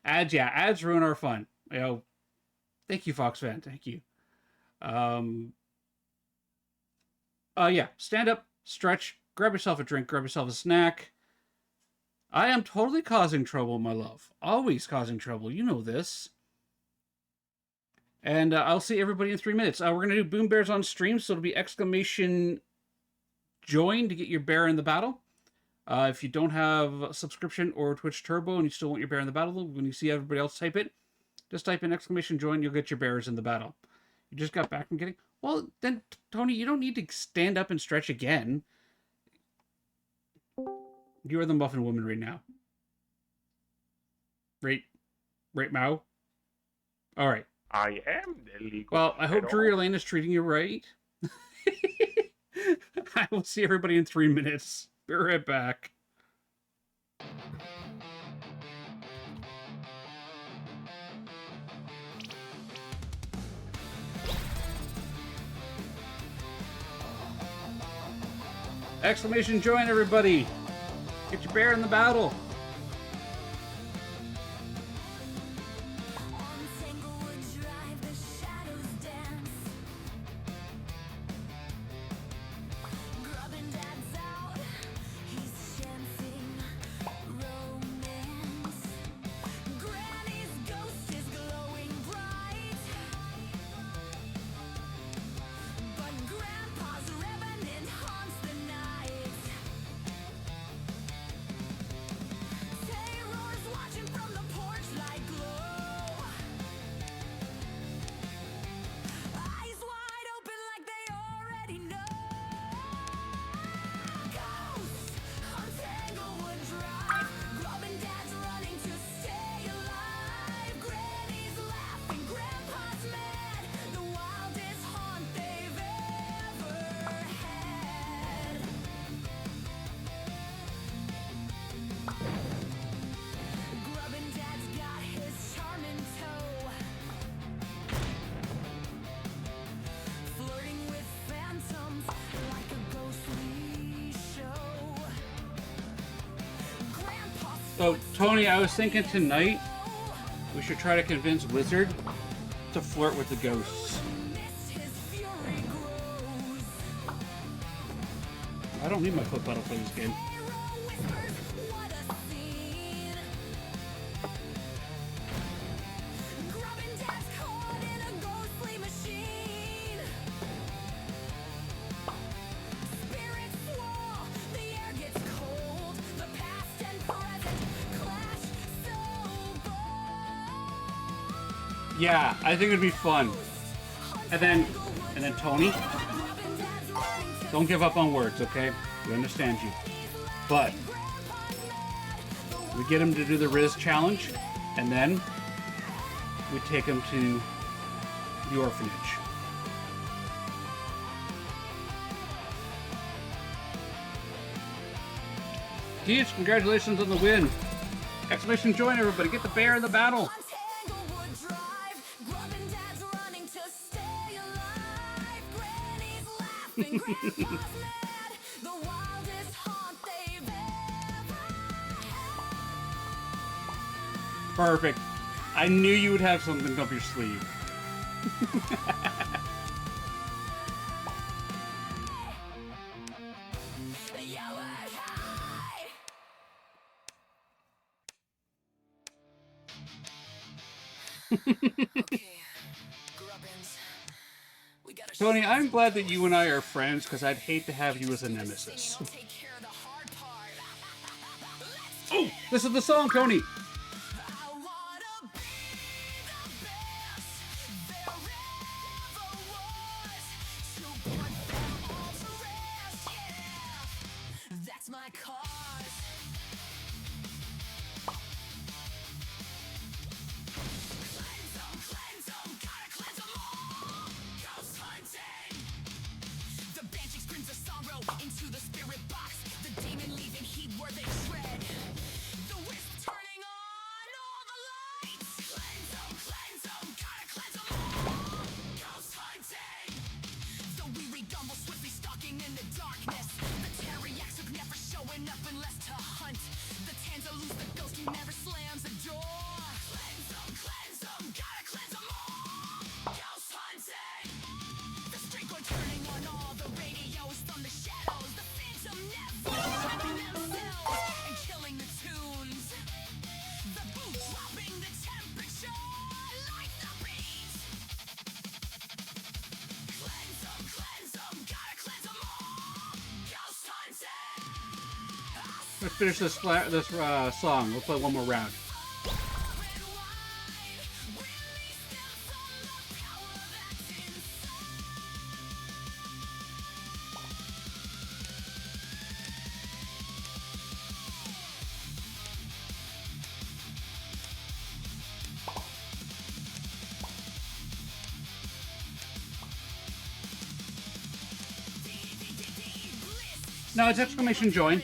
Ads, yeah, ads ruin our fun. Thank you, Fox Fan. Thank you. Yeah, stand up, stretch, grab yourself a drink, grab yourself a snack. I am totally causing trouble, my love. Always causing trouble. You know this. And I'll see everybody in 3 minutes. We're going to do Boom Bears on stream, so it'll be exclamation join to get your bear in the battle. If you don't have a subscription or Twitch Turbo and you still want your bear in the battle, when you see everybody else type it, just type in exclamation join, you'll get your bears in the battle. You just got back from getting... Well, then, Tony, you don't need to stand up and stretch again. You are the Muffin Woman right now. Right, Mao? All right. I am the legal Well, I hope shadow. Drury Lane is treating you right. I will see everybody in 3 minutes. Be right back. Exclamation join, everybody! Get your bear in the battle! On Tanglewood Drive, the shadows dance. Grubbin' Dad's out, he's chancing romance. Granny's ghost is glowing bright, but Grandpa's revenant haunts the night. Terror's watching from the porch light glow. Eyes wide open like they already know. Ghosts on Tanglewood Drive. Grubbin' Dad's running to stay alive. Granny's laughing, Grandpa's mad. The wildest haunt they've ever had. Grubbin' Dad's got his charm in tow, flirting with phantoms like a ghostly show. Grandpa's So, Tony, I was thinking tonight we should try to convince Wizard to flirt with the ghosts. missed his fury grows. I don't need my foot pedal for this game. Terror whispers, what a scene. Grubbin' Dad's caught in a ghostly machine. Spirits swirl, the air gets cold. The past and present clash so bold. Yeah, I think it'd be fun. And then Tony, Grubbin' Dad's running to don't give up on words, okay? We understand you. But we get him to do the Riz challenge, and then we take him to the orphanage. Keith, congratulations on the win. Exclamation join, everybody. Get the bear in the battle. On Tanglewood Drive, Grubbin' Dad's running to stay alive. Granny's laughing, Grandpa's mad. The wildest haunt they've ever Perfect. I knew you would have something up your sleeve. had. You were high. Okay, Grubbins, we gotta Tony, I'm glad that you and I are friends because I'd hate to have you as a nemesis. I'll take care of the hard part. Let's Oh, this is the song, Tony. I wanna be the best there ever was. To put them all to rest, yeah. That's my cause. Cleanse 'em, gotta cleanse 'em all. Ghost hunting. The banshee screams of sorrow into the spirit box. The demon leaving heat where they tread. The wisp turning on all the lights. Cleanse 'em, gotta cleanse 'em all. Ghost hunting. The weary gumble swiftly stalking in the darkness. The teriyaks who never showing up unless to hunt. The tans lose the ghost who never slams the door. Cleanse 'em, gotta cleanse 'em all. Ghost hunting. The street going turning on all the radios from the shadows. The phantom never stopping themselves and killing the tunes. The beat dropping the temperature like the beat. Cleanse them, gotta cleanse them all. Ghost hunting. Let's finish this song. We'll play one more round. No, it's exclamation join.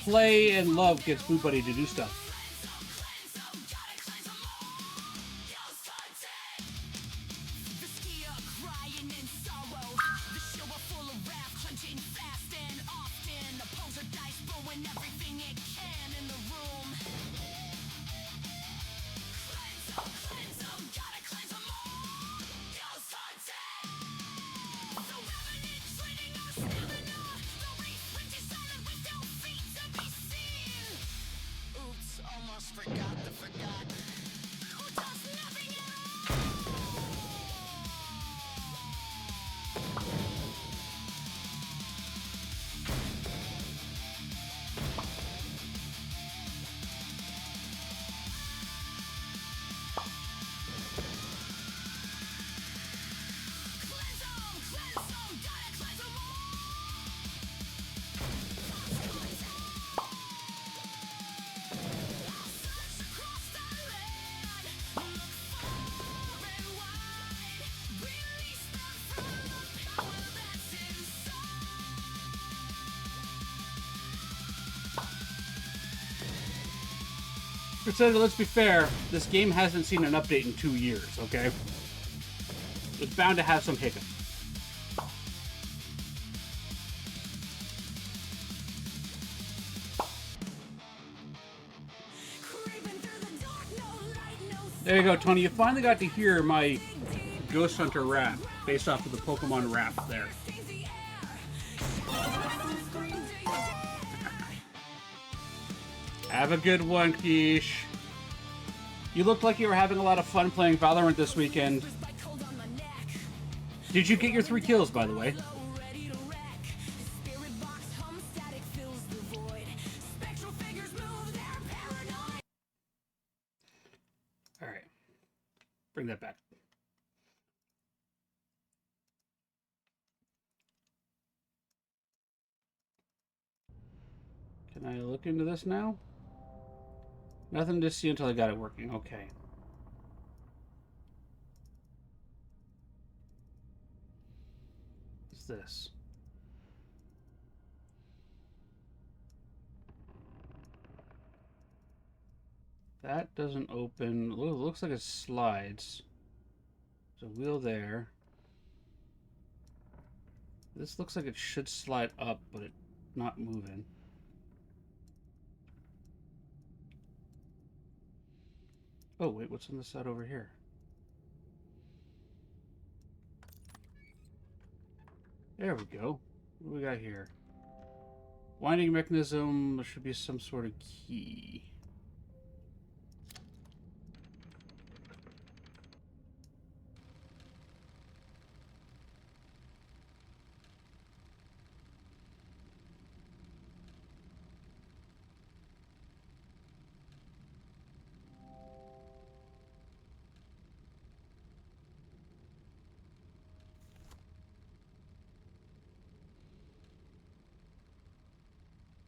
Play and love gets Blue Buddy to do stuff. Let's be fair, this game hasn't seen an update in 2 years, okay? It's bound to have some hiccups. There you go, Tony. You finally got to hear my Ghost Hunter rap based off of the Pokemon rap there. Have a good one, Quiche. You looked like you were having a lot of fun playing Valorant this weekend. Did you get your 3 kills, by the way? Alright. Bring that back. Can I look into this now? Nothing to see until I got it working. Okay. What's this? That doesn't open. Ooh, it looks like it slides. There's a wheel there. This looks like it should slide up, but it's not moving. Oh, wait, what's on the side over here? There we go. What do we got here? Winding mechanism. There should be some sort of key.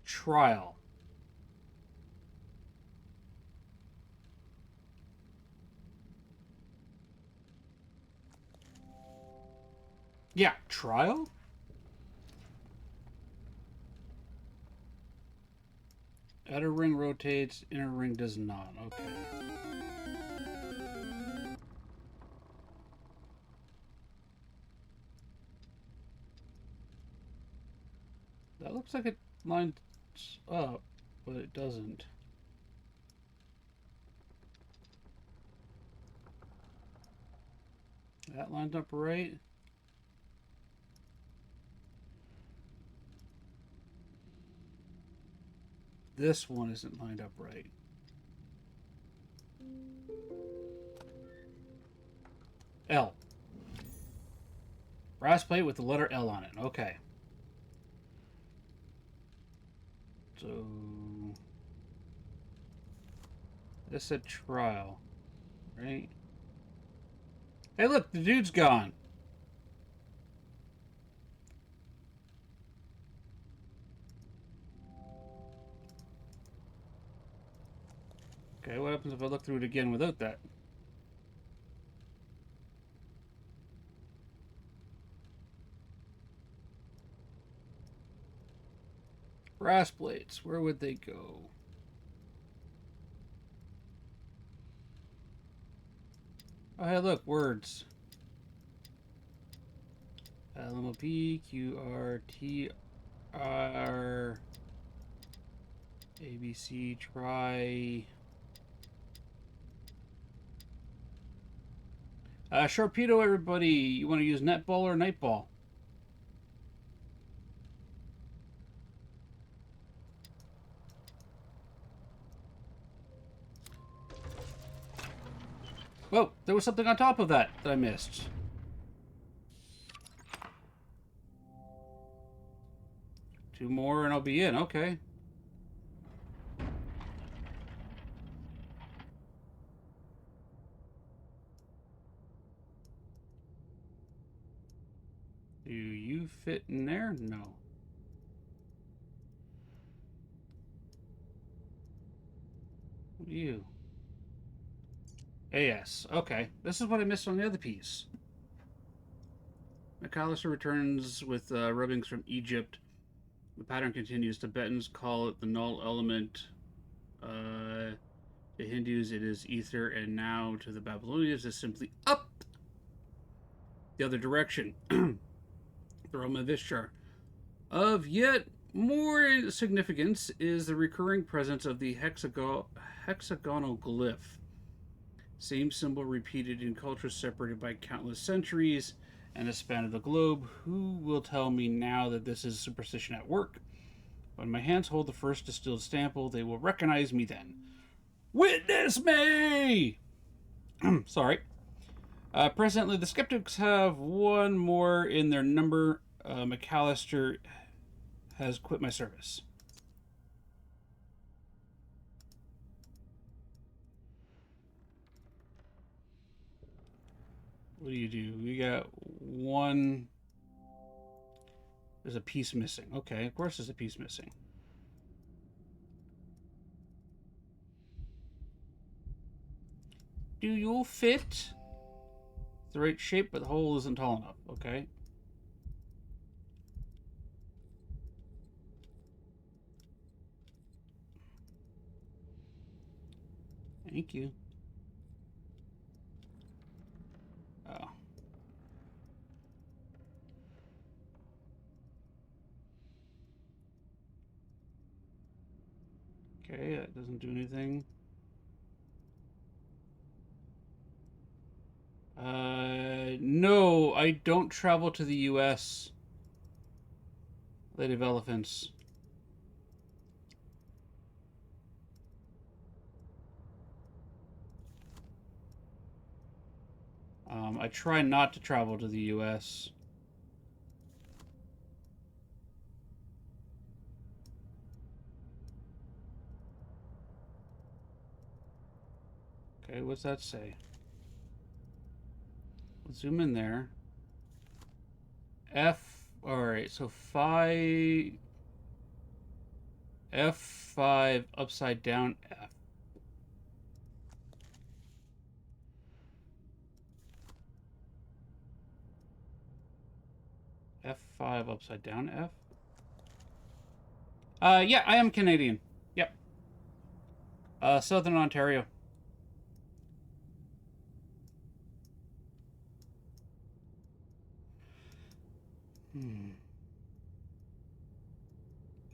Trial. Yeah, trial? Outer ring rotates, inner ring does not. Okay. That looks like it lines up, but it doesn't. That lines up right. this one isn't lined up right. L. Brass plate with the letter L on it. Okay. So... this said trial. Right? Hey, look! The dude's gone! Okay, what happens if I look through it again without that? Brass plates, where would they go? Oh, hey, look, words. LMOP, QRTR, ABC, try. Sharpedo, everybody. You want to use netball or nightball? Whoa, there was something on top of that I missed. Two more and I'll be in. Okay. Do you fit in there? No. What are you? AS. Okay. This is what I missed on the other piece. McAllister returns with rubbings from Egypt. The pattern continues. Tibetans call it the null element. To Hindus, it is ether, and now to the Babylonians, it's simply up the other direction. The Roma Vishar. Of yet more significance is the recurring presence of the hexagonal glyph. Same symbol repeated in cultures separated by countless centuries and a span of the globe. Who will tell me now that this is superstition at work? When my hands hold the first distilled sample, they will recognize me then. Witness me! Sorry. Presently, the skeptics have one more in their number. McAllister has quit my service. What do you do? We got one. There's a piece missing. Okay, of course there's a piece missing. Do you fit? It's the right shape, but the hole isn't tall enough. Okay. Thank you. Oh. Okay, that doesn't do anything. No, I don't travel to the U.S. Lady of Elephants. I try not to travel to the U.S. Okay, what's that say? Let's zoom in there. Alright, so F5 upside down F. F5 upside down F? Yeah, I am Canadian. Yep. Southern Ontario.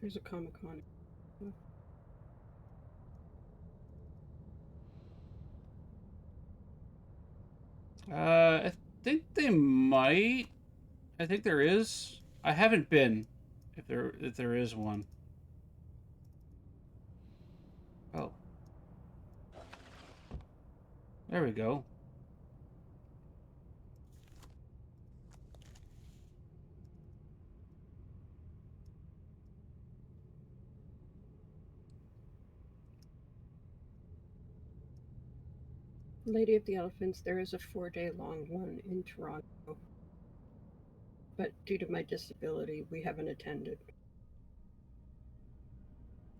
There's a Comic-Con. I think they might. I think there is. I haven't been. If there is one. There we go. Lady of the Elephants, there is a 4-day-long one in Toronto. But due to my disability, we haven't attended.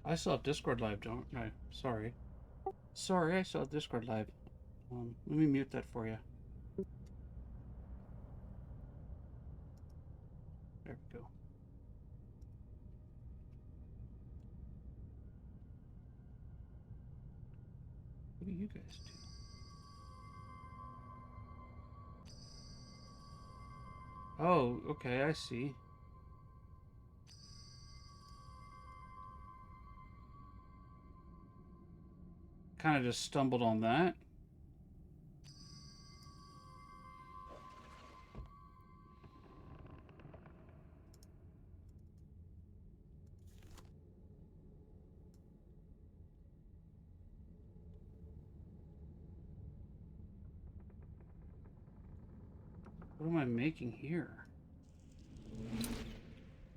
I still have Discord live, don't I? Sorry. Sorry, I still have Discord live. Let me mute that for you. There we go. What do you guys do? Oh, okay, I see. Kind of just stumbled on that. What am I making here?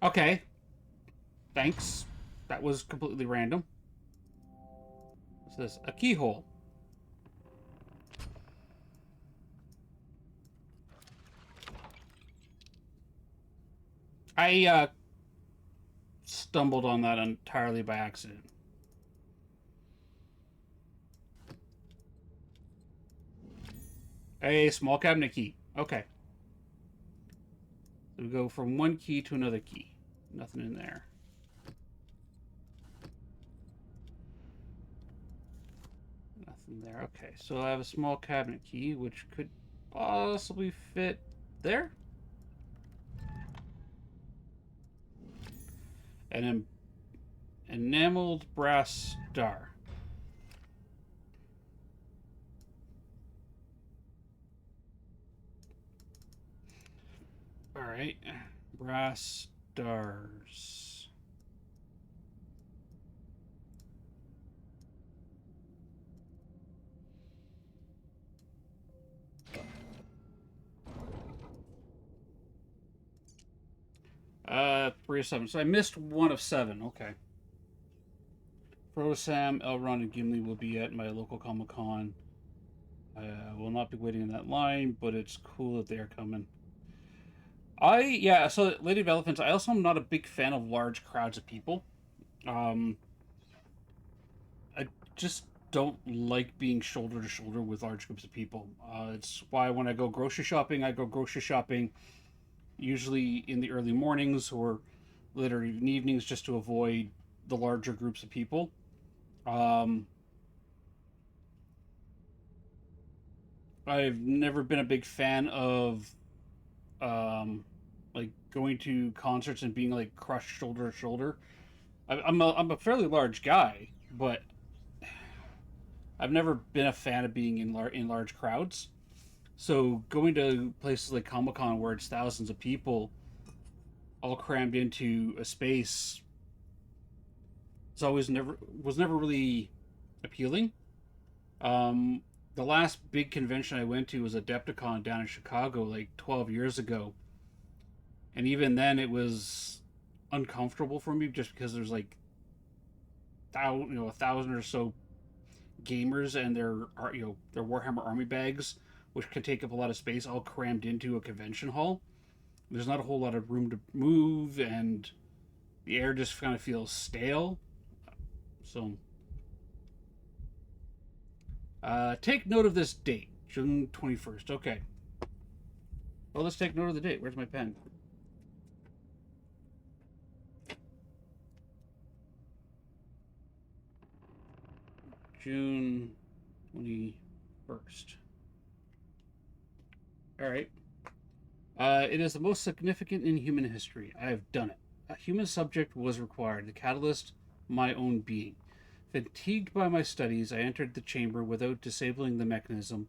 Okay. Thanks. That was completely random. What's this? A keyhole. I stumbled on that entirely by accident. A small cabinet key. Okay. So we go from one key to another key. Nothing in there. Nothing there. Okay, so I have a small cabinet key, which could possibly fit there. An enameled brass star. All right, brass stars. Three of seven. So I missed one of seven. Okay. Frodo, Sam, Elrond, and Gimli will be at my local Comic-Con. I will not be waiting in that line, but it's cool that they are coming. So Lady of Elephants, I also am not a big fan of large crowds of people. I just don't like being shoulder to shoulder with large groups of people. It's why when I go grocery shopping, I go grocery shopping usually in the early mornings or later in evenings just to avoid the larger groups of people. I've never been a big fan of like going to concerts and being like crushed shoulder to shoulder. I'm a fairly large guy, but I've never been a fan of being in large crowds. So going to places like Comic Con where it's thousands of people all crammed into a space was never really appealing. The last big convention I went to was Adepticon down in Chicago like 12 years ago. And even then it was uncomfortable for me just because there's like 1,000 or so gamers and their Warhammer army bags, which can take up a lot of space, all crammed into a convention hall. There's not a whole lot of room to move, and the air just kind of feels stale. So, take note of this date, June 21st. Okay. Well, let's take note of the date. Where's my pen? June 21st. All right. It is the most significant in human history. I have done it. A human subject was required. The catalyst, my own being. Fatigued by my studies, I entered the chamber without disabling the mechanism.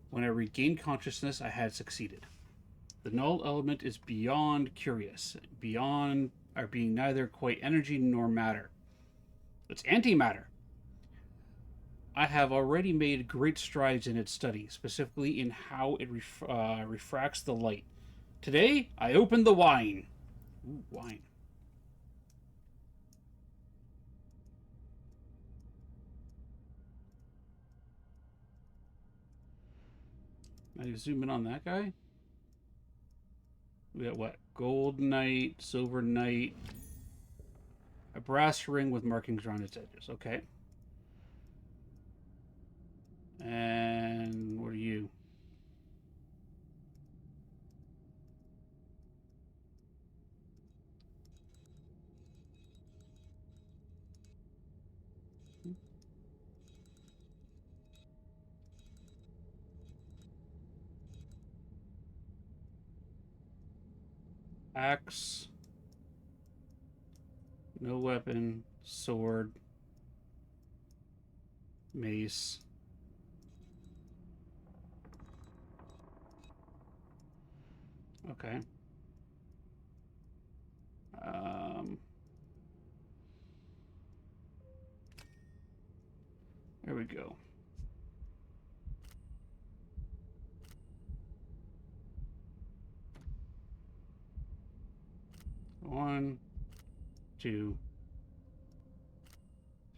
When I regained consciousness, I had succeeded. The null element is beyond curious, beyond our being neither quite energy nor matter. It's antimatter. I have already made great strides in its study, specifically in how it refracts the light. Today, I opened the wine. Ooh, wine. Now you zoom in on that guy. We got what? Gold knight, silver knight, a brass ring with markings around its edges. Okay. And what are you? Axe. No weapon. Sword. Mace. Okay. There we go. One, two,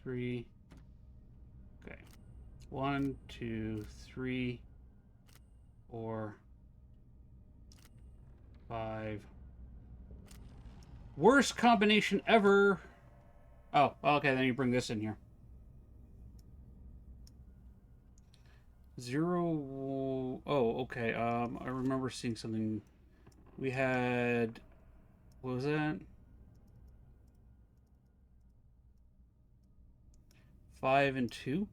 three. Okay. 1, 2, 3, 4, 5. Worst combination ever. Oh, okay. Then you bring this in here. 0. Oh, okay. I remember seeing something. We had. What was that? 5 and 2.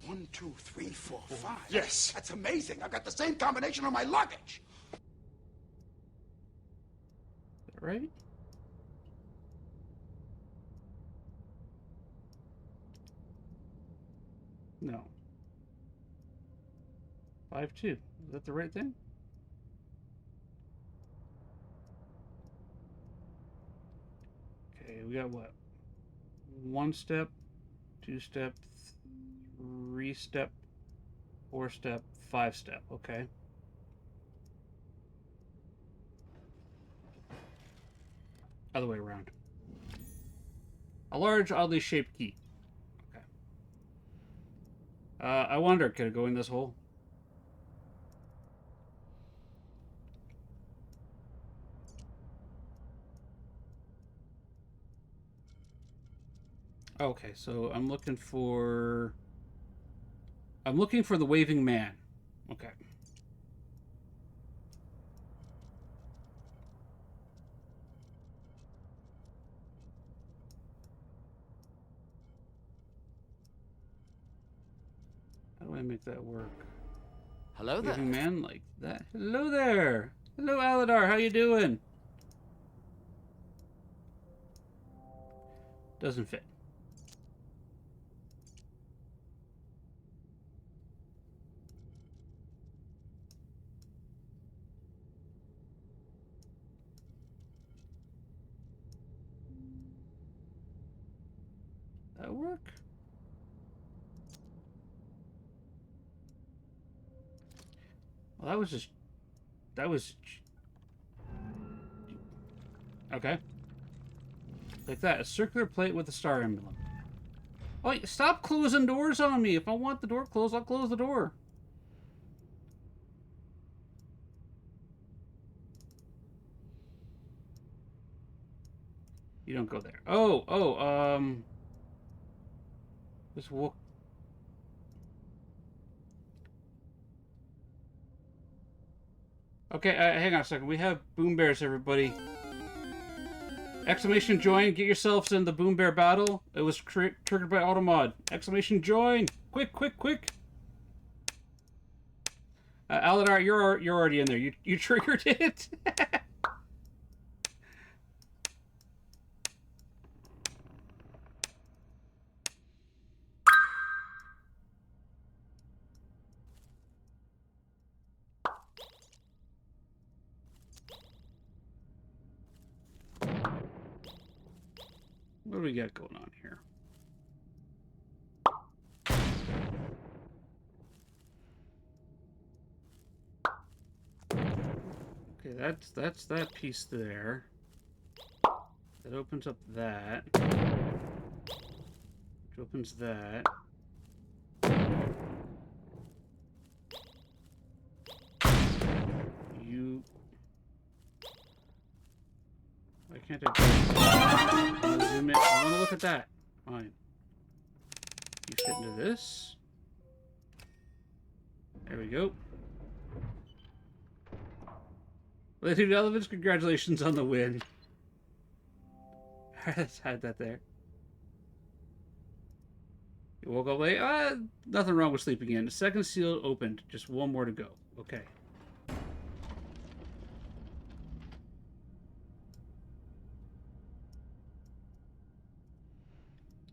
One, two, three, four, five. Yes. That's amazing. I've got the same combination on my luggage. Is that right? No. 5, 2. Is that the right thing? Okay, we got what? 1 step, 2 step, 3 step, 4 step, 5 step. Okay. Other way around. A large, oddly shaped key. Okay. I wonder, could it go in this hole? Okay, so I'm looking for the waving man. Okay. How do I make that work? Hello there. Waving man like that. Hello there. Hello, Aladar. How you doing? Doesn't fit. That work? Well, that was okay. Like that, a circular plate with a star emblem. Oh, stop closing doors on me. If I want the door closed, I'll close the door. You don't go there. Just walk. Okay, hang on a second. We have boom bears, everybody. Exclamation join. Get yourselves in the boom bear battle. It was triggered by Automod. Exclamation join. Quick, quick, quick. Aladar, you're already in there. You triggered it. What do we got going on here? Okay, that's that piece there. That opens up that. Which opens that. You... Why can't I zoom in? I want to look at that. Fine. You fit into this. There we go. Ladies and gentlemen, congratulations on the win. Let's hide that there. You woke up late? Nothing wrong with sleeping in. The second seal opened. Just one more to go. Okay.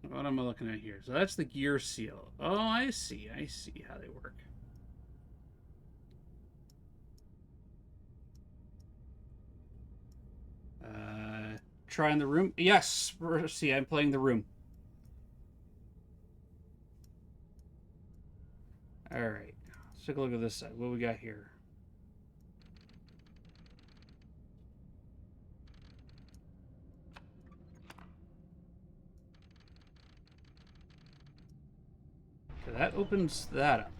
What am I looking at here? So that's the gear seal. Oh, I see. I see how they work. Trying the room? Yes! See, I'm playing the room. Alright. Let's take a look at this side. What do we got here? Okay, that opens that up.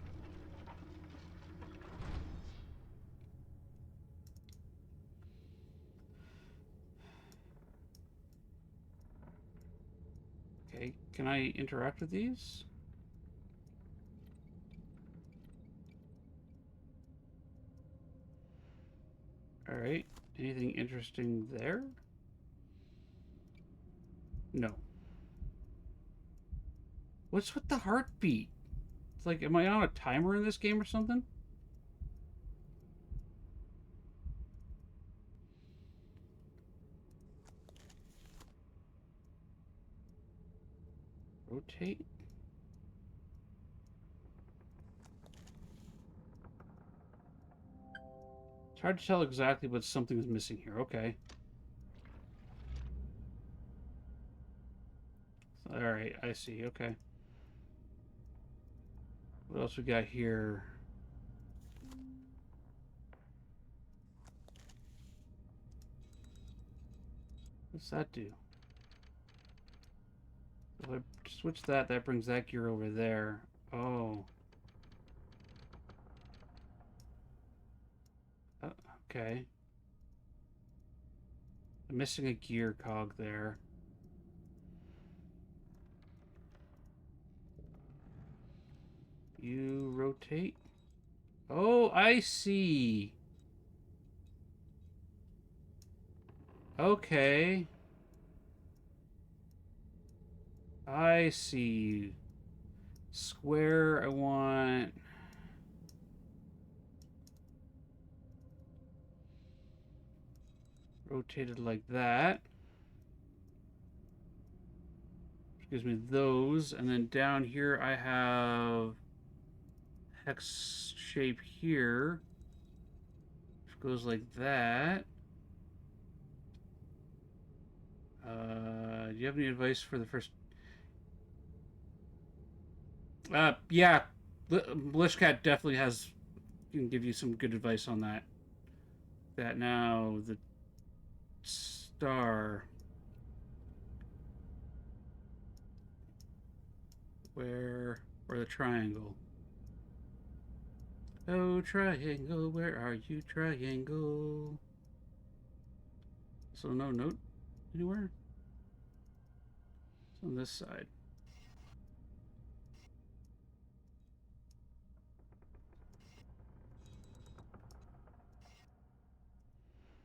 Okay, can I interact with these? Alright, anything interesting there? No. What's with the heartbeat? It's like, am I on a timer in this game or something? Rotate? It's hard to tell exactly what something is missing here. Okay. Alright, I see. Okay. What else we got here? What's that do? If I switch that, that brings that gear over there. Oh. Okay. I'm missing a gear cog there. You rotate. Oh, I see. Okay. I see. Square, I want... rotated like that. Which gives me those. And then down here I have hex shape here. Which goes like that. Do you have any advice for the first... yeah. Blishcat definitely has... can give you some good advice on that. That now, the star... or the triangle. Oh, triangle, where are you, triangle? So no note anywhere? It's on this side.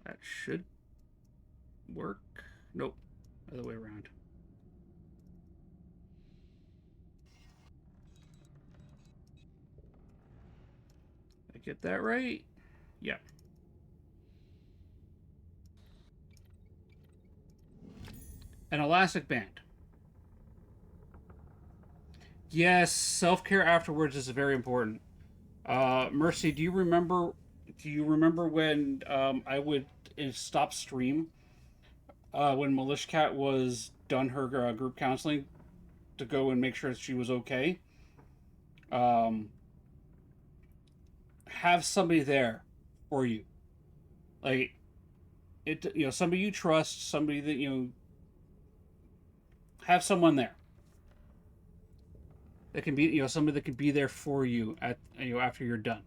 That should work. Nope. Other way around. Did I get that right? Yeah. An elastic band. Yes, self-care afterwards is very important. Mercy, do you remember when I would stop stream when Militia Cat was done her group counseling to go and make sure that she was okay. Have somebody there for you, like somebody you trust, somebody that have someone there that can be somebody that can be there for you at after you're done.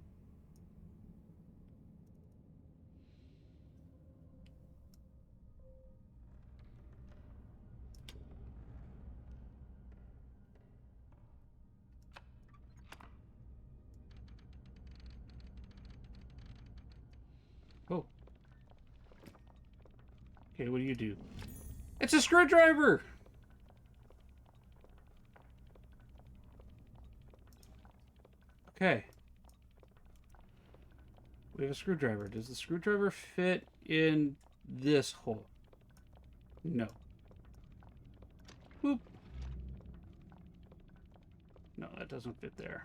Oh. Okay, what do you do? It's a screwdriver! Okay. We have a screwdriver. Does the screwdriver fit in this hole? No. Boop. No, that doesn't fit there.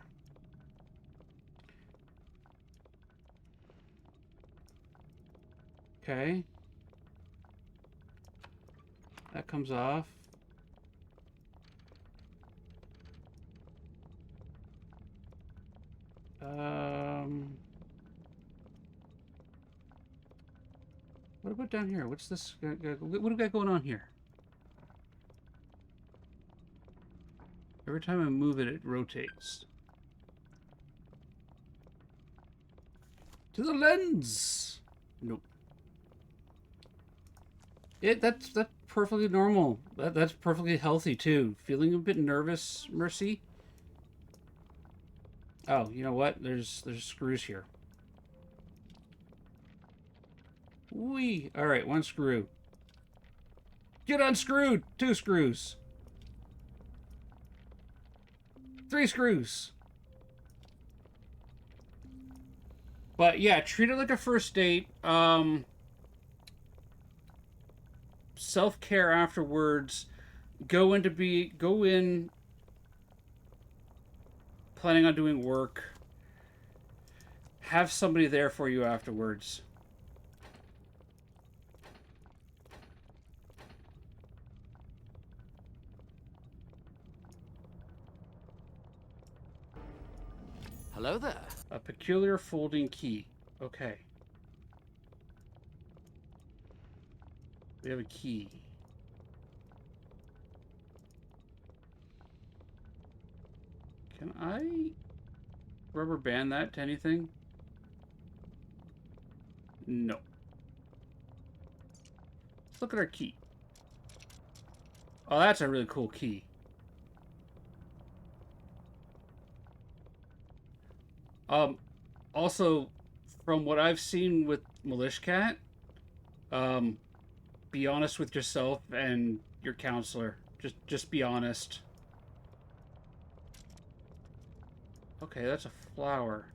Okay. That comes off. What about down here? What's this? What do we got going on here? Every time I move it, it rotates. To the lens! Nope. That's perfectly normal. That's perfectly healthy too. Feeling a bit nervous, Mercy? Oh, you know what? There's screws here. Whee! Alright, one screw. Get unscrewed! 2 screws. 3 screws. But yeah, treat it like a first date. Self-care afterwards. Go in planning on doing work. Have somebody there for you afterwards. Hello there. A peculiar folding key. Okay. We have a key. Can I rubber band that to anything? No. Let's look at our key. Oh, that's a really cool key. Also, from what I've seen with Militia Cat, be honest with yourself and your counselor. Just be honest. Okay, that's a flower.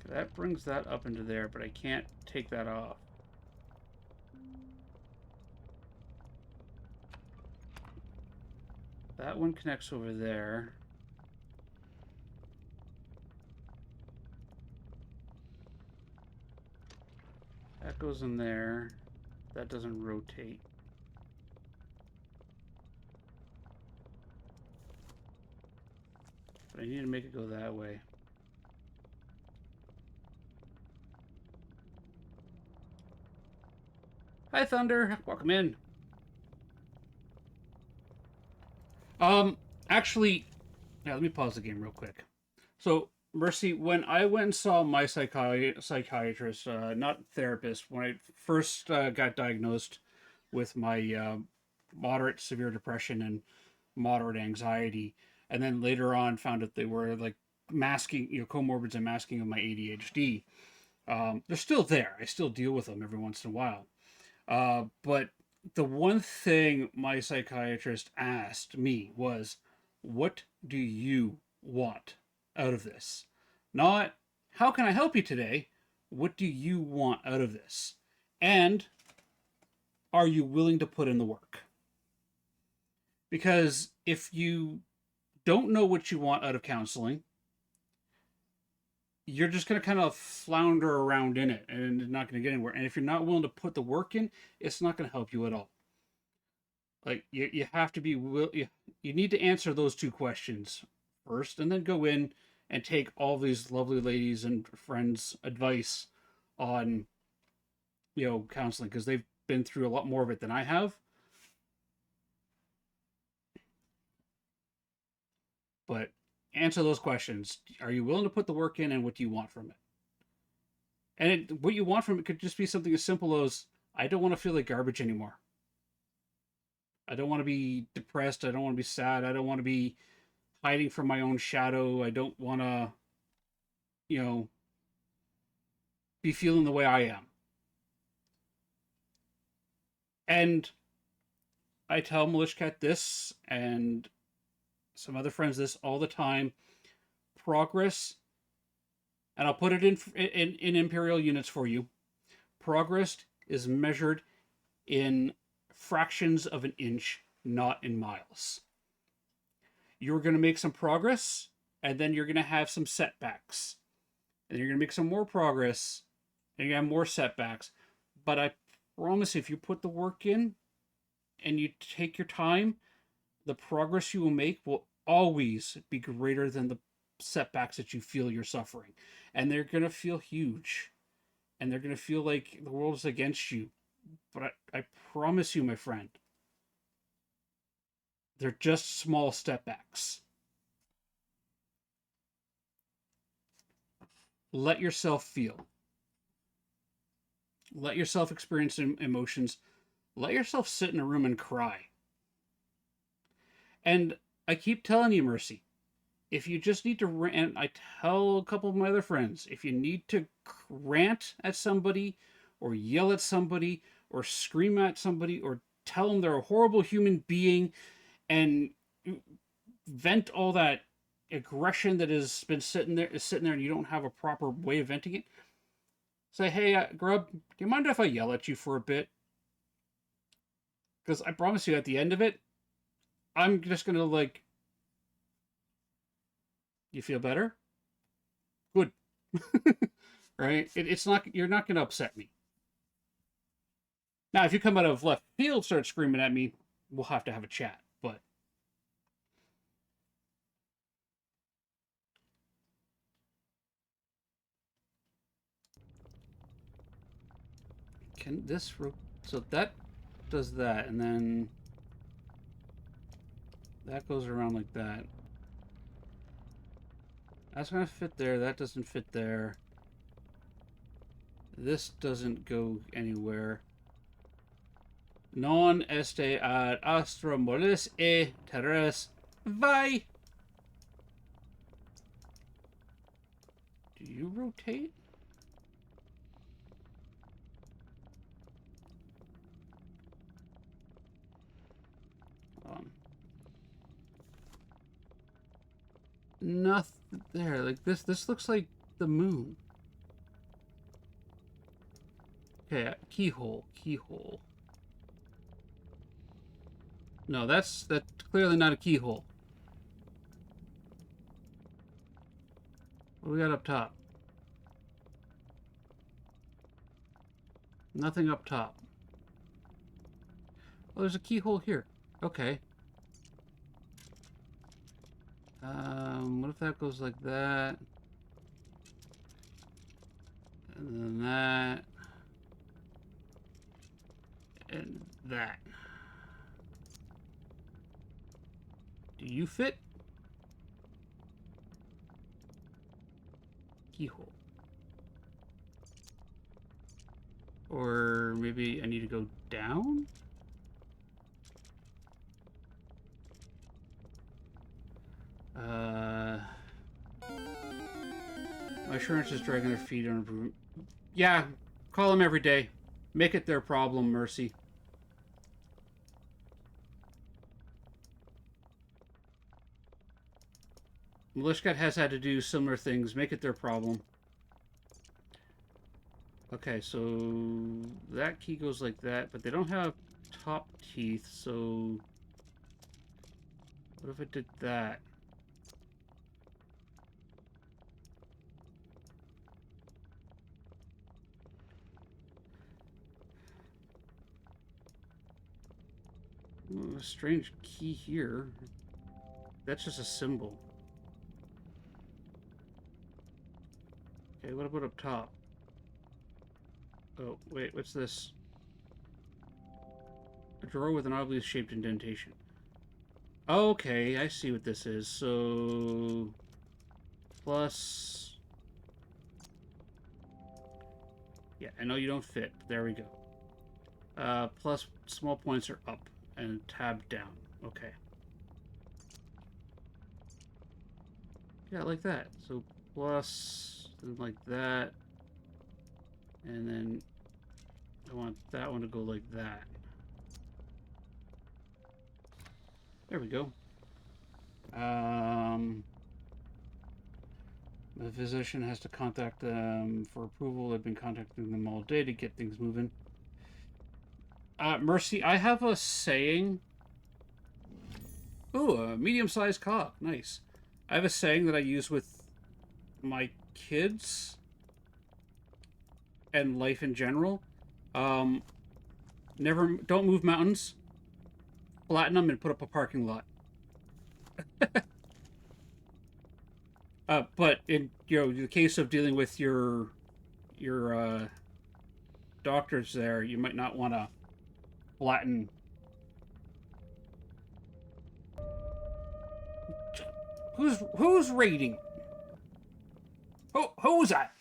That brings that up into there, but I can't take that off. That one connects over there. That goes in there. That doesn't rotate. But I need to make it go that way. Hi, Thunder. Welcome in. Actually, yeah, let me pause the game real quick. So, Mercy, when I went and saw my psychiatrist, not therapist, when I first got diagnosed with my moderate severe depression and moderate anxiety, and then later on found out they were like masking, comorbids and masking of my ADHD. They're still there. I still deal with them every once in a while. But the one thing my psychiatrist asked me was, what do you want out of this? Not, how can I help you today? What do you want out of this? And are you willing to put in the work? Because if you don't know what you want out of counseling, you're just going to kind of flounder around in it and not going to get anywhere. And if you're not willing to put the work in, it's not going to help you at all. Like, you have to be you need to answer those two questions first, and then go in and take all these lovely ladies and friends' advice on, counseling, because they've been through a lot more of it than I have. But answer those questions. Are you willing to put the work in, and what do you want from it? And what you want from it could just be something as simple as, I don't want to feel like garbage anymore. I don't want to be depressed. I don't want to be sad. I don't want to be hiding from my own shadow. I don't want to, be feeling the way I am. And I tell Milishkat this and some other friends this all the time. Progress, and I'll put it in imperial units for you. Progress is measured in fractions of an inch, not in miles. You're going to make some progress, and then you're going to have some setbacks. And you're going to make some more progress, and you're going to have more setbacks. But I promise, if you put the work in and you take your time, the progress you will make will always be greater than the setbacks that you feel you're suffering. And they're going to feel huge. And they're going to feel like the world is against you. But I promise you, my friend, they're just small setbacks. Let yourself feel. Let yourself experience emotions. Let yourself sit in a room and cry. And I keep telling you, Mercy, if you just need to rant, I tell a couple of my other friends, if you need to rant at somebody, or yell at somebody, or scream at somebody, or tell them they're a horrible human being, and vent all that aggression that has been sitting there, and you don't have a proper way of venting it, say, hey, Grub, do you mind if I yell at you for a bit? Because I promise you, at the end of it, I'm just going to, you feel better? Good. Right? It's not, you're not going to upset me. Now, if you come out of left field, start screaming at me, we'll have to have a chat, but... Can this... So that does that, and then... That goes around like that. That's going to fit there. That doesn't fit there. This doesn't go anywhere. Non este ad astra molis e terres vai. Do you rotate? Nothing there. Like this looks like the moon. Okay, keyhole. No, that's clearly not a keyhole. What do we got up top? Nothing up top. Oh, there's a keyhole here. Okay. What if that goes like that? And then that. And that. Do you fit? Keyhole. Or maybe I need to go down? My insurance is dragging their feet on improvement. Yeah, call them every day. Make it their problem, Mercy. Milishkat has had to do similar things. Make it their problem. Okay, so that key goes like that, but they don't have top teeth, so what if I did that? A strange key here. That's just a symbol. Okay, what about up top? Oh, wait, what's this? A drawer with an oddly shaped indentation. Okay, I see what this is. So... plus... yeah, I know you don't fit. There we go. Plus small points are up and tab down. Okay. Yeah, like that. So plus, like that. And then I want that one to go like that. There we go. The physician has to contact them for approval. They've been contacting them all day to get things moving. Mercy, I have a saying. Ooh, a medium-sized cock. Nice. I have a saying that I use with my kids and life in general. Don't move mountains. Flatten them and put up a parking lot. But in the case of dealing with your doctors there, you might not want to flatten. Who's raiding? Who's that?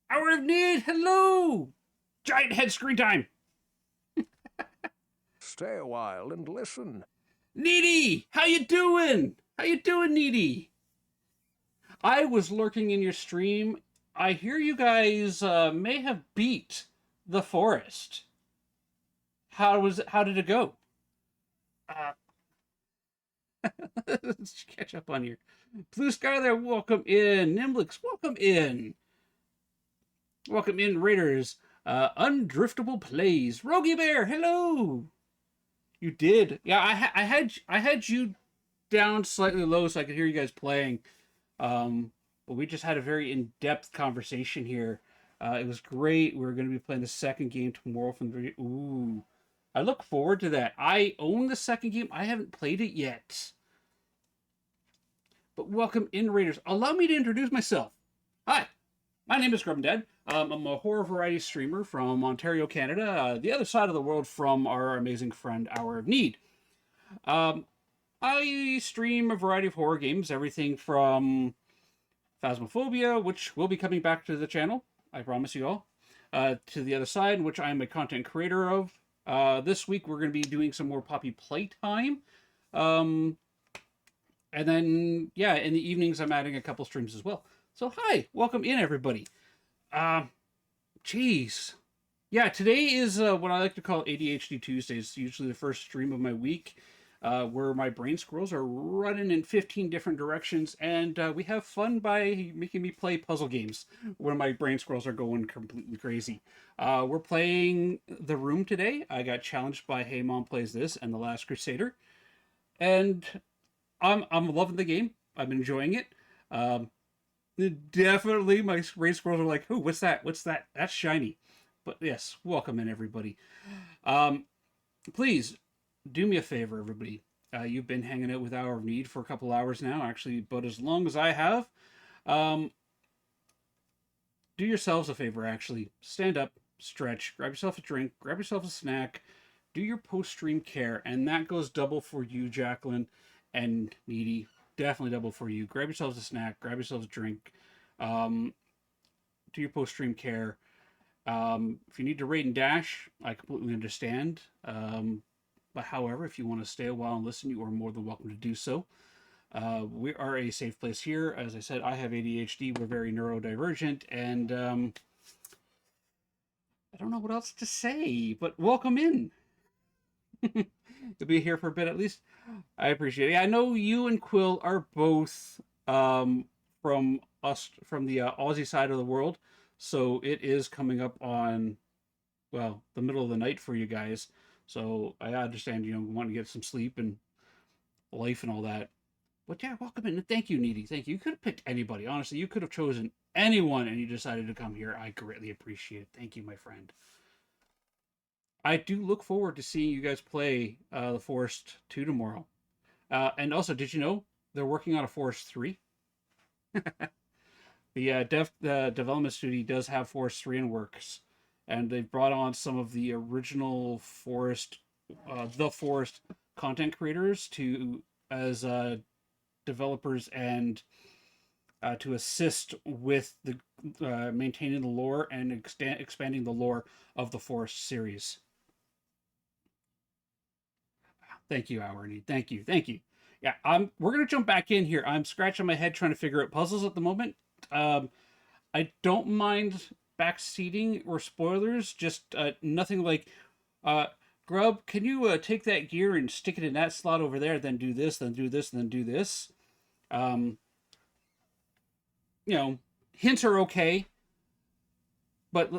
Hour of Need. Hello. Giant head screen time. Stay a while and listen. Needy, how you doing? How you doing, Needy? I was lurking in your stream. I hear you guys may have beat the forest. How did it go? Let's catch up on here. Blue Sky there, welcome in. Nimblix, welcome in. Welcome in, Raiders. Undriftable Plays. Rogie Bear, hello. You did. Yeah, I had you down slightly low so I could hear you guys playing. But we just had a very in-depth conversation here. It was great. We're going to be playing the second game tomorrow from the... Ooh. I look forward to that. I own the second game. I haven't played it yet. But welcome in, Raiders. Allow me to introduce myself. Hi, my name is Grub and Dad. I'm a horror variety streamer from Ontario, Canada, the other side of the world from our amazing friend Hour of Need. I stream a variety of horror games, everything from Phasmophobia, which will be coming back to the channel, I promise you all, to the other side, which I'm a content creator of. This week we're going to be doing some more Poppy Playtime. And then, yeah, in the evenings I'm adding a couple streams as well. So hi, welcome in everybody. Jeez. Yeah, today is what I like to call ADHD Tuesday. It's usually the first stream of my week, where my brain squirrels are running in 15 different directions, and we have fun by making me play puzzle games when my brain squirrels are going completely crazy. We're playing The Room today. I got challenged by Hey Mom Plays This and The Last Crusader, and I'm loving the game. I'm enjoying it. Definitely, my brain squirrels are like, "Oh, what's that? What's that? That's shiny." But yes, welcome in everybody. Please do me a favor, everybody. You've been hanging out with Hour of Need for a couple hours now, actually about as long as I have. Do yourselves a favor, actually. Stand up, stretch, grab yourself a drink, grab yourself a snack, do your post-stream care, and that goes double for you, Jacqueline, and Needy. Definitely double for you. Grab yourselves a snack, grab yourselves a drink, do your post-stream care. If you need to raid and dash, I completely understand. But however, if you want to stay a while and listen, you are more than welcome to do so. We are a safe place here. As I said, I have ADHD. We're very neurodivergent, and I don't know what else to say, but welcome in. You'll be here for a bit at least. I appreciate it. I know you and Quill are both from the Aussie side of the world, so it is coming up on, well, the middle of the night for you guys. So I understand, want to get some sleep and life and all that. But yeah, welcome in. Thank you, Needy. Thank you. You could have picked anybody. Honestly, you could have chosen anyone and you decided to come here. I greatly appreciate it. Thank you, my friend. I do look forward to seeing you guys play the Forest 2 tomorrow. And also, did you know they're working on a Forest 3? The development studio does have Forest 3 in works, and they've brought on some of the original the Forest content creators to as developers and to assist with the maintaining the lore and expanding the lore of the Forest series. Thank you, Howard. Thank you, thank you. Yeah, we're gonna jump back in here. I'm scratching my head trying to figure out puzzles at the moment. I don't mind backseating or spoilers, just nothing like, Grub, can you take that gear and stick it in that slot over there, then do this, then do this, then do this? Um, Hints are okay, but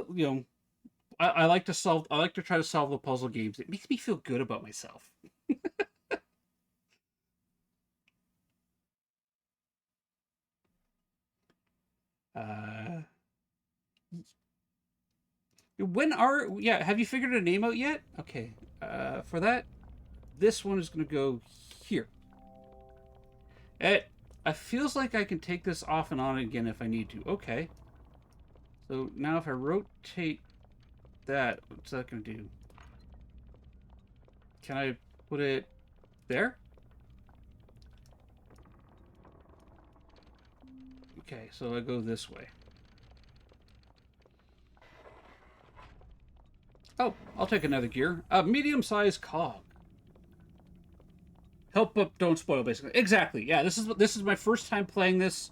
I like to solve. I like to try to solve the puzzle games. It makes me feel good about myself. Uh, have you figured a name out yet? Okay. For that, this one is going to go here. It feels like I can take this off and on again if I need to. Okay. So now if I rotate that, what's that going to do? Can I put it there? Okay, so I go this way. Oh, I'll take another gear. A medium-sized cog. Help but don't spoil, basically. Exactly. Yeah, this is my first time playing this.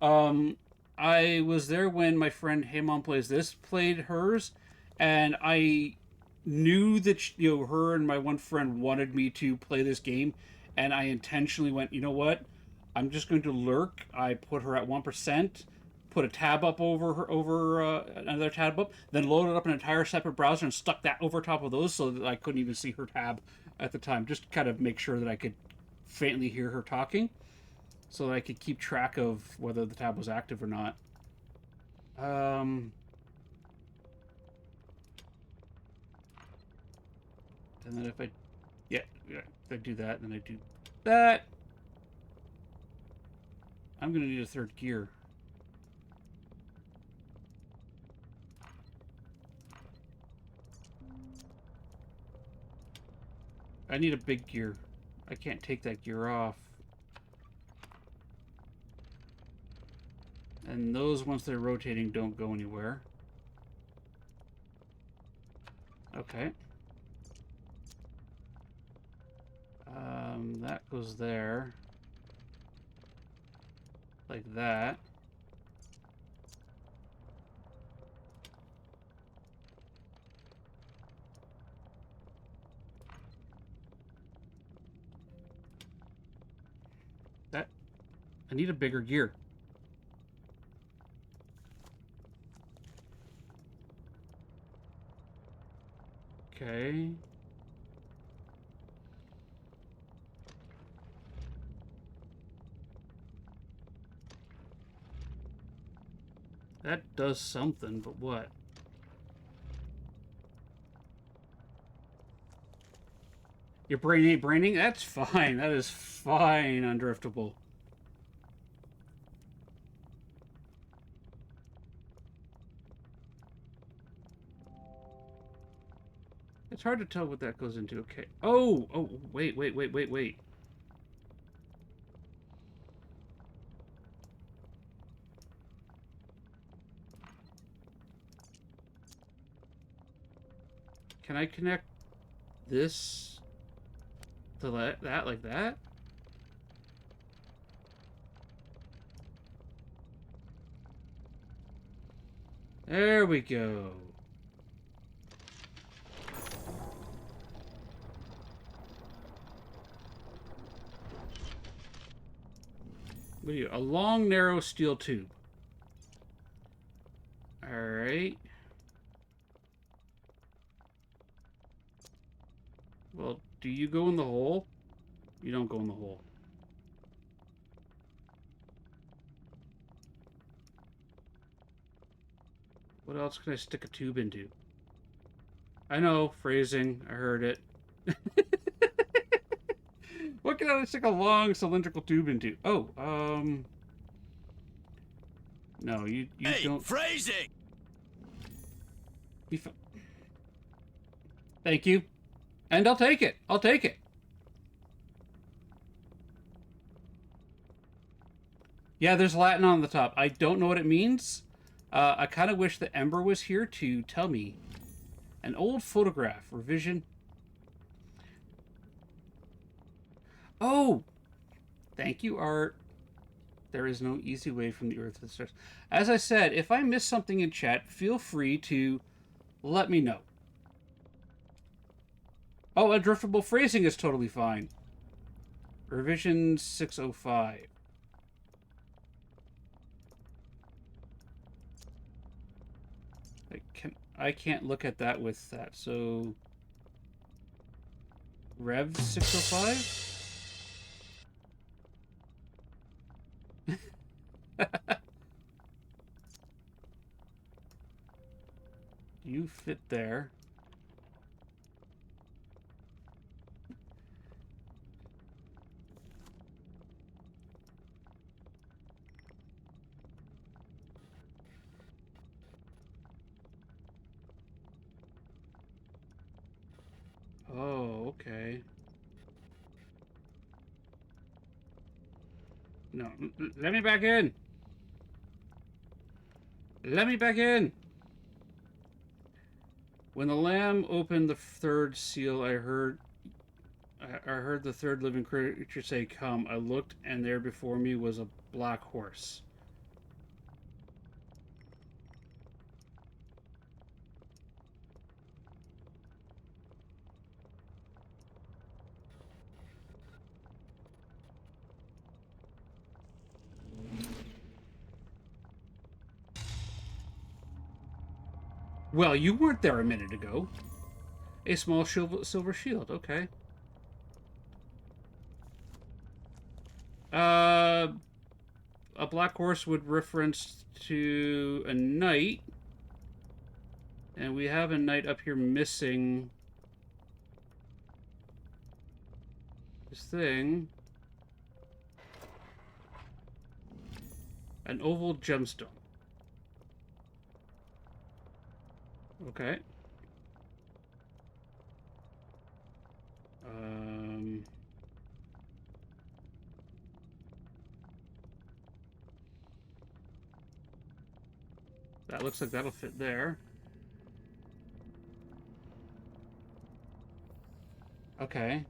I was there when my friend Hey Mom Plays This played hers, and I knew that her and my one friend wanted me to play this game, and I intentionally went, you know what? I'm just going to lurk. I put her at 1%, put a tab up over another tab up, then loaded up an entire separate browser and stuck that over top of those so that I couldn't even see her tab at the time. Just kind of make sure that I could faintly hear her talking, so that I could keep track of whether the tab was active or not. And then if I do that, then I do that. I'm going to need a third gear. I need a big gear. I can't take that gear off. And those, once they're rotating, don't go anywhere. Okay. That goes there. Like that. I need a bigger gear. Okay. That does something, but what? Your brain ain't braining? That's fine. That is fine, Undriftable. It's hard to tell what that goes into. Okay. Oh, wait. Can I connect this to that like that? There we go. What are you? A long, narrow steel tube. Alright. Well, do you go in the hole? You don't go in the hole. What else can I stick a tube into? I know, phrasing. I heard it. What can I stick a long cylindrical tube into? Oh, no, you Hey, don't. phrasing! Thank you. And I'll take it. I'll take it. Yeah, there's Latin on the top. I don't know what it means. I kind of wish that Ember was here to tell me. An old photograph. Revision. Oh! Thank you, Art. There is no easy way from the Earth to the stars. As I said, if I miss something in chat, feel free to let me know. Oh, adriftable phrasing is totally fine. Revision 605. I can't look at that with that, so... Rev 605? You fit there. Oh, okay. No, let me back in. Let me back in. When the lamb opened the third seal, I heard the third living creature say, "Come." I looked, and there before me was a black horse. Well, you weren't there a minute ago. A small silver shield. Okay. A black horse would reference to a knight. And we have a knight up here missing this thing. An oval gemstone. Okay. That looks like that'll fit there. Okay.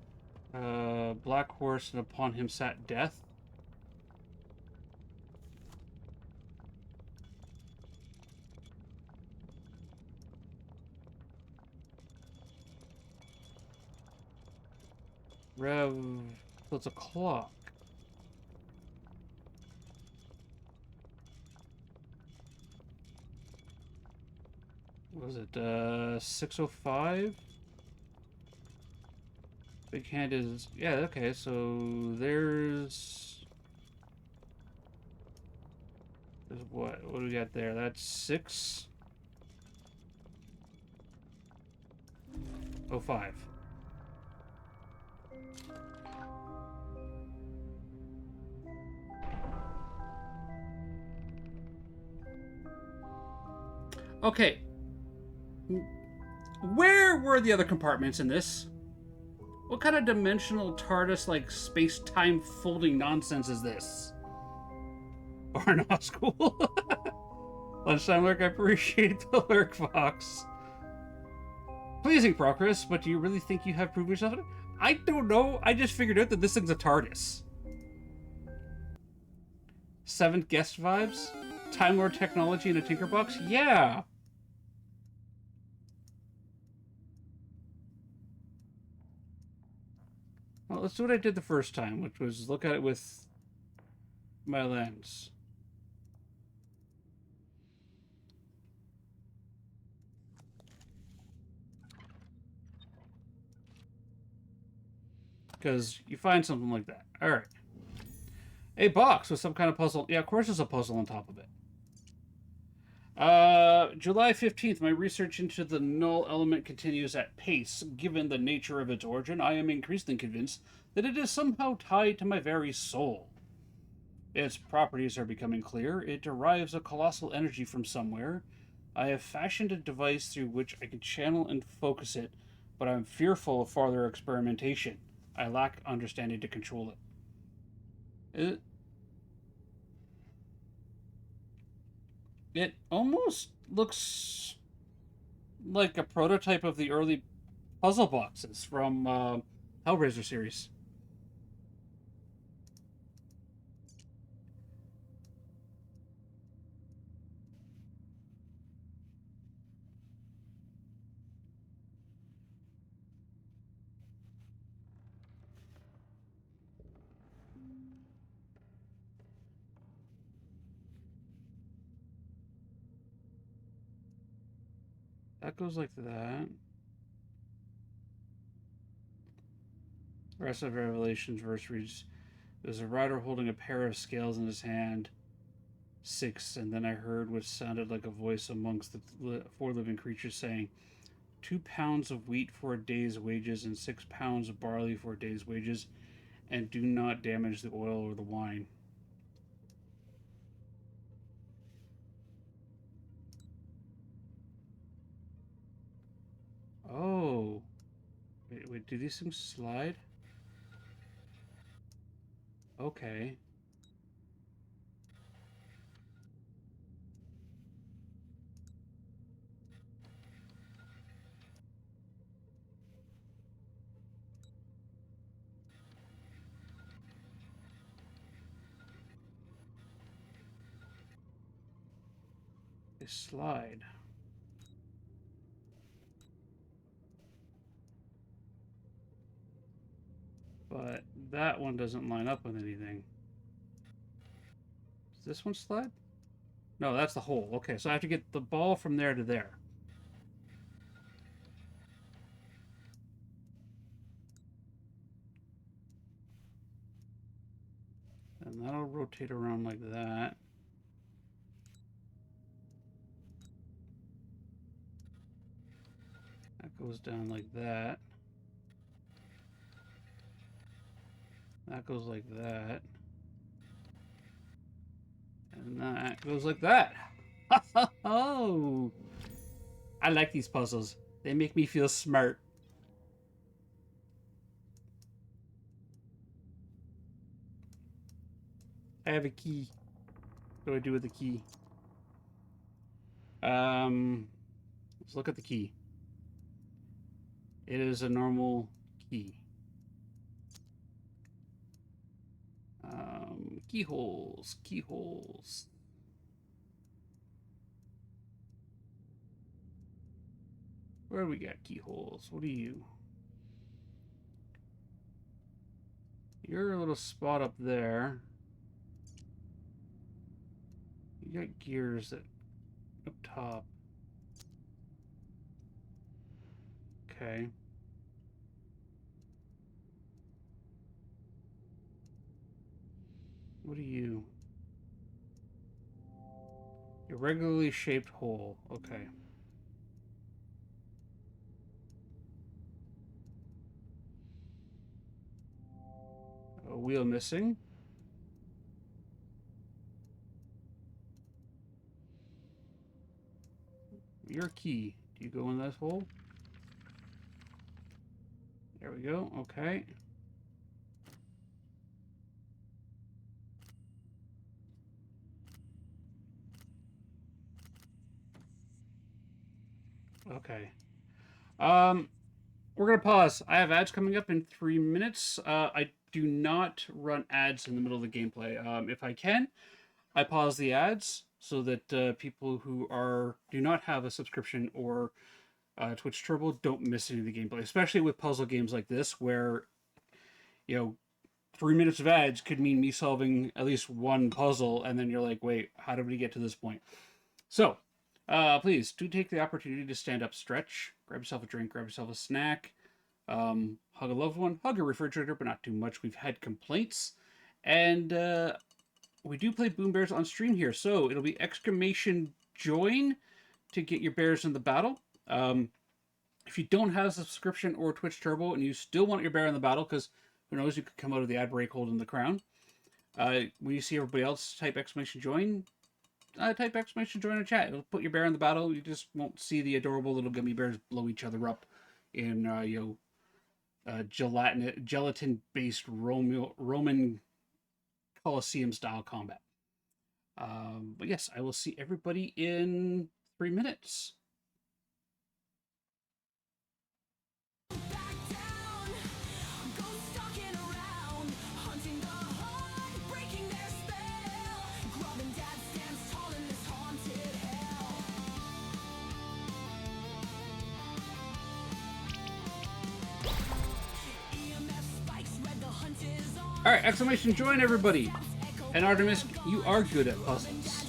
Black horse, and upon him sat death. Rev... So it's a clock. What was it, 605? Big hand is... Yeah, okay, so there's... There's what? What do we got there? That's 605. Okay. Where were the other compartments in this? What kind of dimensional TARDIS, like, space-time folding nonsense is this? Barnaw School? Lunchtime lurk, I appreciate the lurk, Fox. Pleasing progress, but do you really think you have proven yourself? I don't know. I just figured out that this thing's a TARDIS. Seventh guest vibes? Time Lord technology in a Tinkerbox? Yeah! Well, let's do what I did the first time, which was look at it with my lens. Because you find something like that. Alright. A box with some kind of puzzle. Yeah, of course there's a puzzle on top of it. July 15th, my research into the null element continues at pace. Given the nature of its origin, I am increasingly convinced that it is somehow tied to my very soul. Its properties are becoming clear. It derives a colossal energy from somewhere. I have fashioned a device through which I can channel and focus it, but I'm fearful of further experimentation. I lack understanding to control it. It almost looks like a prototype of the early puzzle boxes from Hellraiser series. That goes like that. The rest of Revelations verse reads, "There's a rider holding a pair of scales in his hand. 6, and then I heard what sounded like a voice amongst the 4 living creatures saying, 2 pounds of wheat for a day's wages and 6 pounds of barley for a day's wages, and do not damage the oil or the wine." Oh. Wait, do these things slide? Okay. They slide. But that one doesn't line up with anything. Does this one slide? No, that's the hole. Okay, so I have to get the ball from there to there. And that'll rotate around like that. That goes down like that. That goes like that. And that goes like that. Oh! I like these puzzles. They make me feel smart. I have a key. What do I do with the key? Let's look at the key. It is a normal key. Keyholes, keyholes. Where do we got keyholes? What are you? You're a little spot up there. You got gears that up top. Okay. What are you? Irregularly shaped hole. Okay. A wheel missing. Your key. Do you go in that hole? There we go. Okay. Okay. We're gonna pause. I have ads coming up in 3 minutes. I do not run ads in the middle of the gameplay. If I can, I pause the ads so that people who do not have a subscription or Twitch Turbo don't miss any of the gameplay, especially with puzzle games like this, where 3 minutes of ads could mean me solving at least one puzzle, and then you're like, wait, how did we get to this point? So, please do take the opportunity to stand up, stretch, grab yourself a drink, grab yourself a snack, hug a loved one, hug a refrigerator, but not too much. We've had complaints, and we do play Boom Bears on stream here, so it'll be exclamation join to get your bears in the battle. If you don't have a subscription or Twitch Turbo and you still want your bear in the battle, because who knows, you could come out of the ad break holding the crown. When you see everybody else type exclamation join, type exclamation join in chat. It'll put your bear in the battle. You just won't see the adorable little gummy bears blow each other up in gelatin-based Roman Colosseum-style combat. But yes, I will see everybody in 3 minutes. Alright, exclamation join everybody! And Artemis, you are good at puzzles.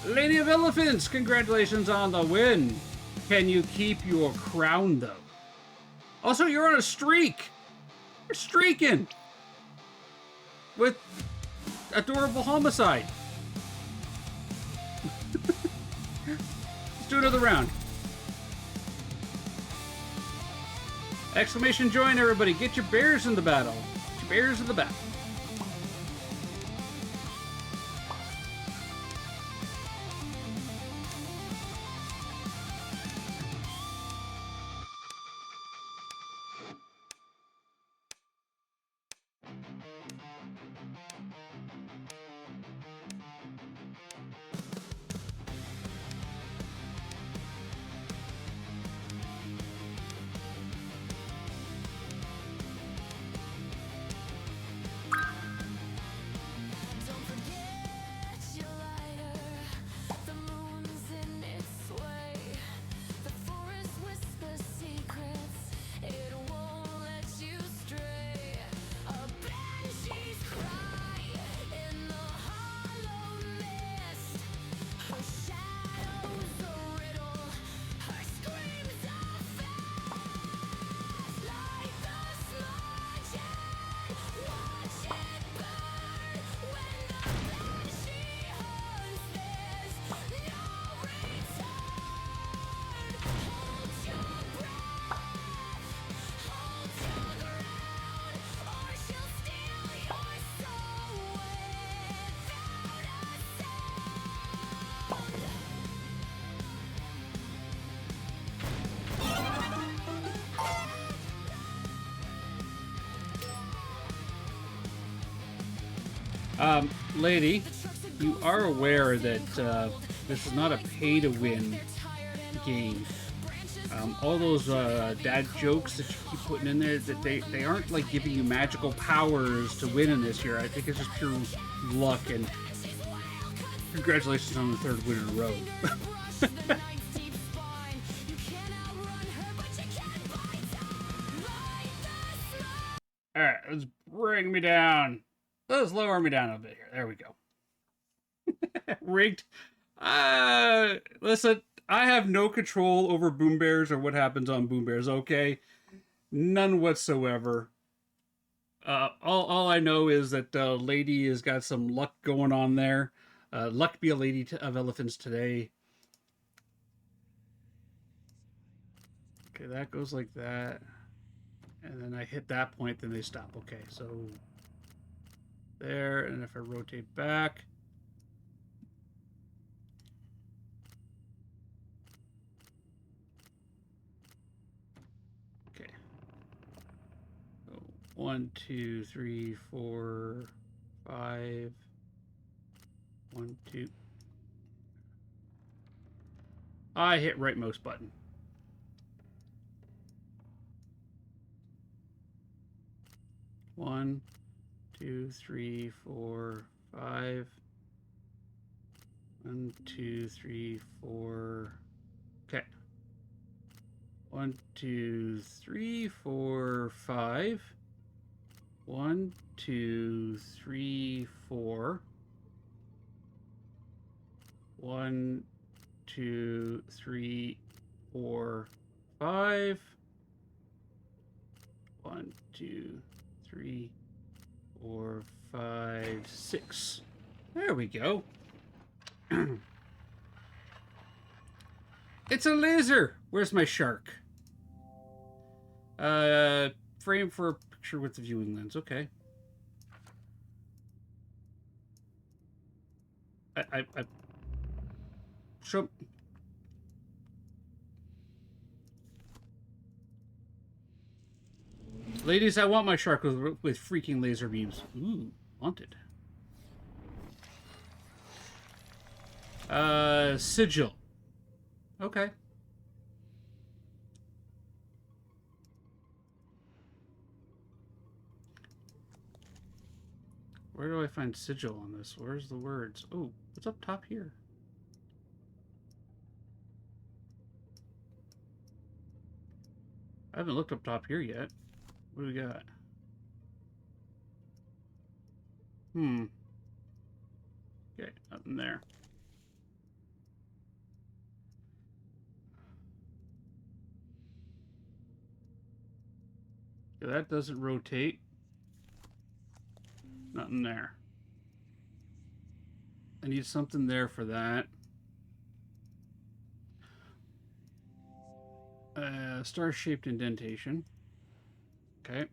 Lady of Elephants, congratulations on the win. Can you keep your crown, though? Also, you're on a streak. You're streaking. With adorable homicide. Let's do another round. Exclamation join, everybody. Get your bears in the battle. Get your bears in the battle. Lady, you are aware that this is not a pay-to-win game. All those dad jokes that you keep putting in there, that they aren't like giving you magical powers to win in this year. I think it's just pure luck, and congratulations on the 3rd win in a row. Alright, let's bring me down. Let's lower me down a bit here. There we go. Rigged. Listen, I have no control over Boom Bears or what happens on Boom Bears, okay? None whatsoever. All I know is that Lady has got some luck going on there. Luck be a lady of elephants today. Okay, that goes like that. And then I hit that point, then they stop. Okay, so there, and if I rotate back, okay. So 1, 2, 3, 4, 5. 1, 2. I hit right mouse button. One, 2, 3, 4, 5. 1, 2, 3, 4. Okay. 1, 2, 3, 4, 5. 1, 2, 3, 4. 1, 2, 3, 4, 5. 1, 2, 3, 4, 5, 6. There we go. It's a laser. Where's my shark? Frame for a picture with the viewing lens. Okay. I show. Ladies, I want my shark with freaking laser beams. Ooh, wanted. Sigil. Okay. Where do I find sigil on this? Where's the words? Oh, what's up top here? I haven't looked up top here yet. What do we got? Okay, nothing there. Okay, that doesn't rotate. Nothing there. I need something there for that. Star-shaped indentation. Okay.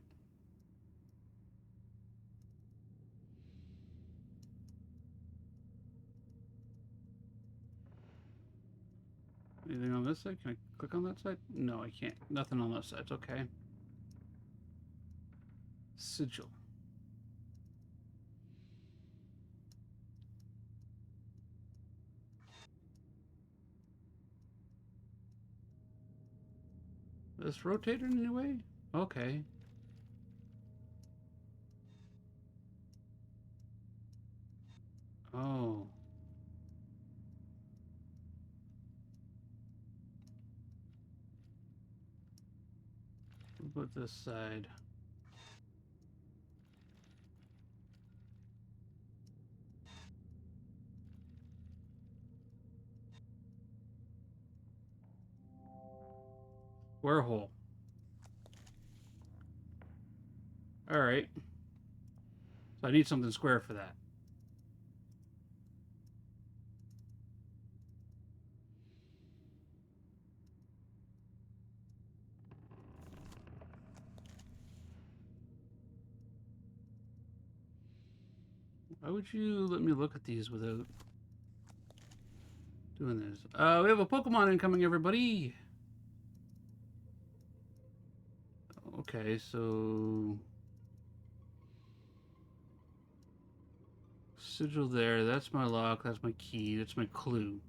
Anything on this side? Can I click on that side? No, I can't. Nothing on those sides. Okay. Sigil. This rotated in any way? Okay. Oh. What about this side? Square hole. Alright. So I need something square for that. Why would you let me look at these without doing this? We have a Pokemon incoming, everybody! Okay, so... Sigil there, that's my lock, that's my key, that's my clue.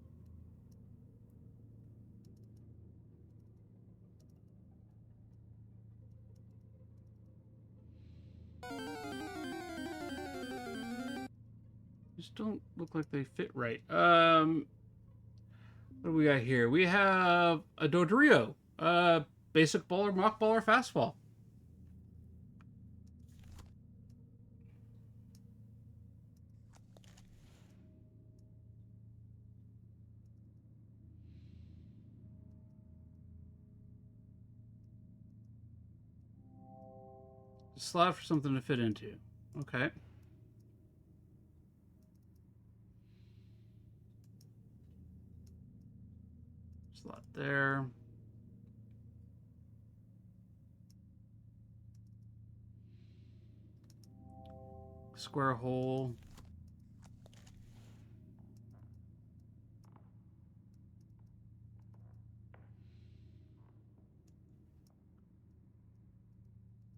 Just don't look like they fit right. What do we got here? We have a Dodrio. Basic baller, mock baller, fastball. Slot for something to fit into. Okay. Slot there. Square hole.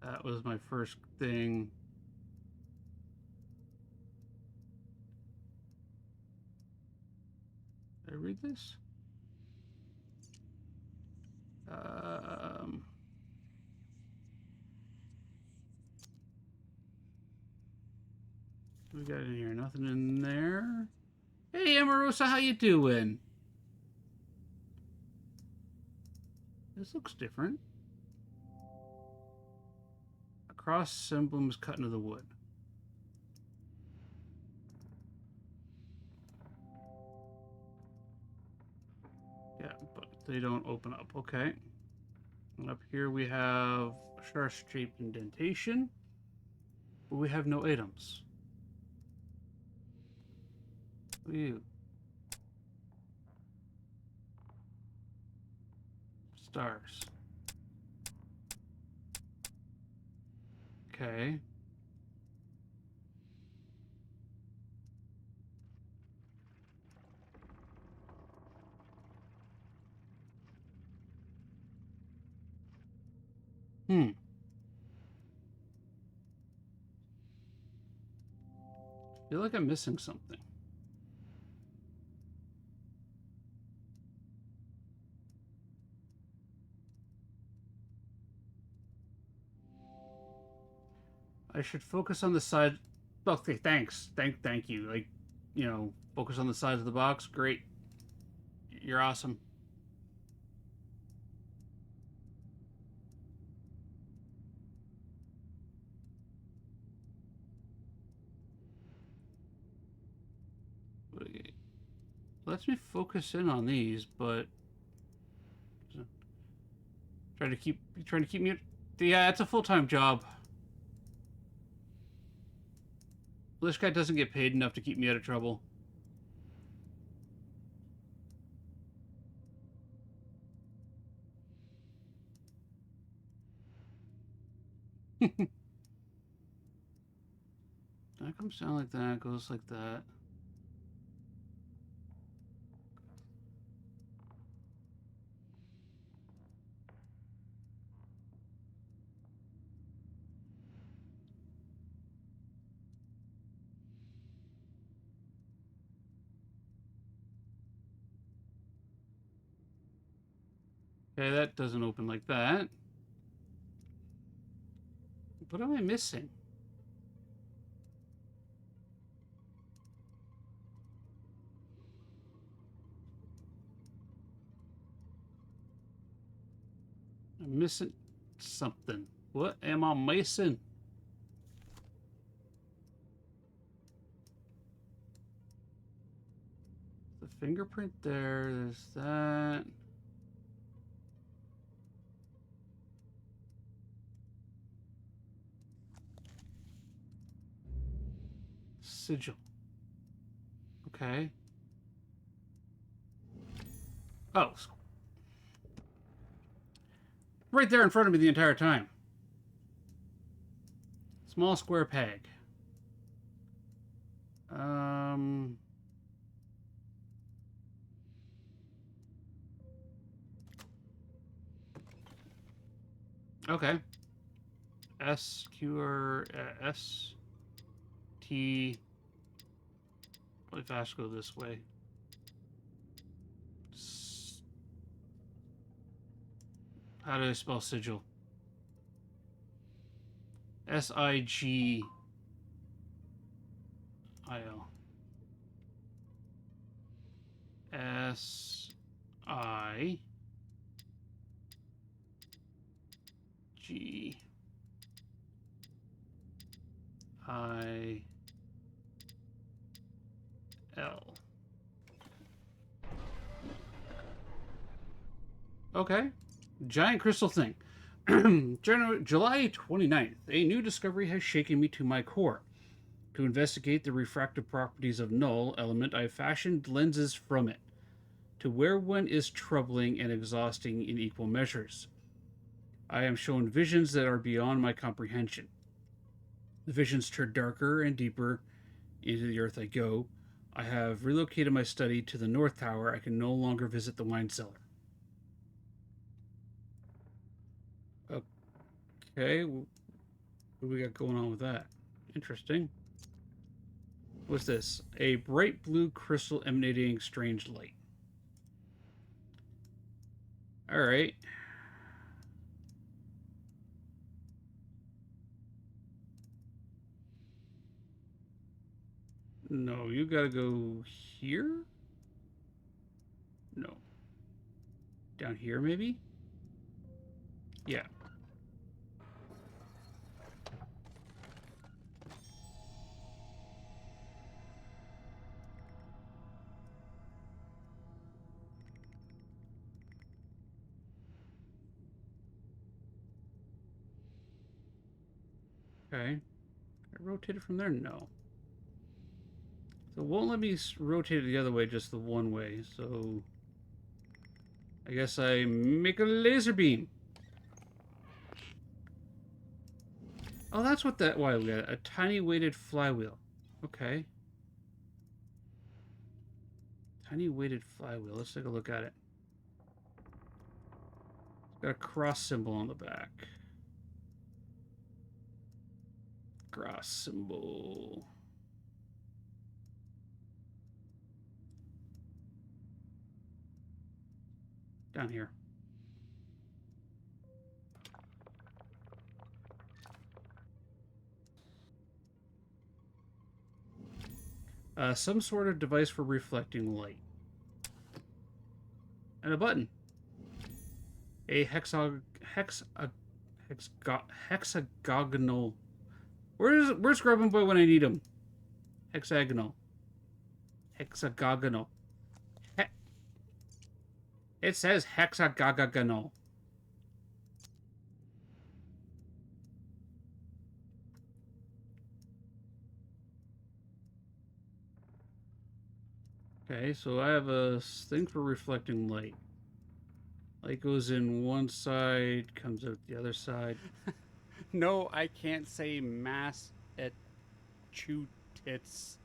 That was my first thing. Did I read this? We got in here? Nothing in there. Hey, Amarosa, how you doing? This looks different. A cross emblem is cut into the wood. Yeah, but they don't open up. Okay. And up here we have a star-shaped indentation, but we have no items. Ew. Stars. Okay. I feel like I'm missing something. I should focus on the side. Okay, thanks. Thank you. Like, you know, focus on the sides of the box. Great. You're awesome. Lets me focus in on these, but trying to keep me. Yeah, it's a full-time job. This guy doesn't get paid enough to keep me out of trouble. That comes down like that, goes like that. Okay, that doesn't open like that. What am I missing? I'm missing something. What am I missing? The fingerprint there, there's that. Sigil. Okay. Oh. Right there in front of me the entire time. Small square peg. Okay. S T. Really fast, go this way. How do I spell sigil? SIGIL. SIGIL. Okay. Giant crystal thing. July 29th. A new discovery has shaken me to my core. To investigate the refractive properties of null element, I fashioned lenses from it. To wear one is troubling and exhausting in equal measures. I am shown visions that are beyond my comprehension. The visions turn darker and deeper into the earth I go. I have relocated my study to the North Tower. I can no longer visit the wine cellar. Okay, what do we got going on with that? Interesting. What's this? A bright blue crystal emanating strange light. Alright. No, you gotta go here? No. Down here, maybe? Yeah. Okay. I rotated from there? No. So it won't let me rotate it the other way, just the one way. So I guess I make a laser beam. Oh, that's what that... Why we got a tiny weighted flywheel. Okay. Tiny weighted flywheel. Let's take a look at it. It's got a cross symbol on the back. Cross symbol. Down here. Some sort of device for reflecting light. And a button. A hexagonal. Where's Grubbin Boy when I need him? Hexagonal. Hexagonal. It says hexagonal. Okay, so I have a thing for reflecting light. Light goes in one side, comes out the other side. No, I can't say mass at chew tits.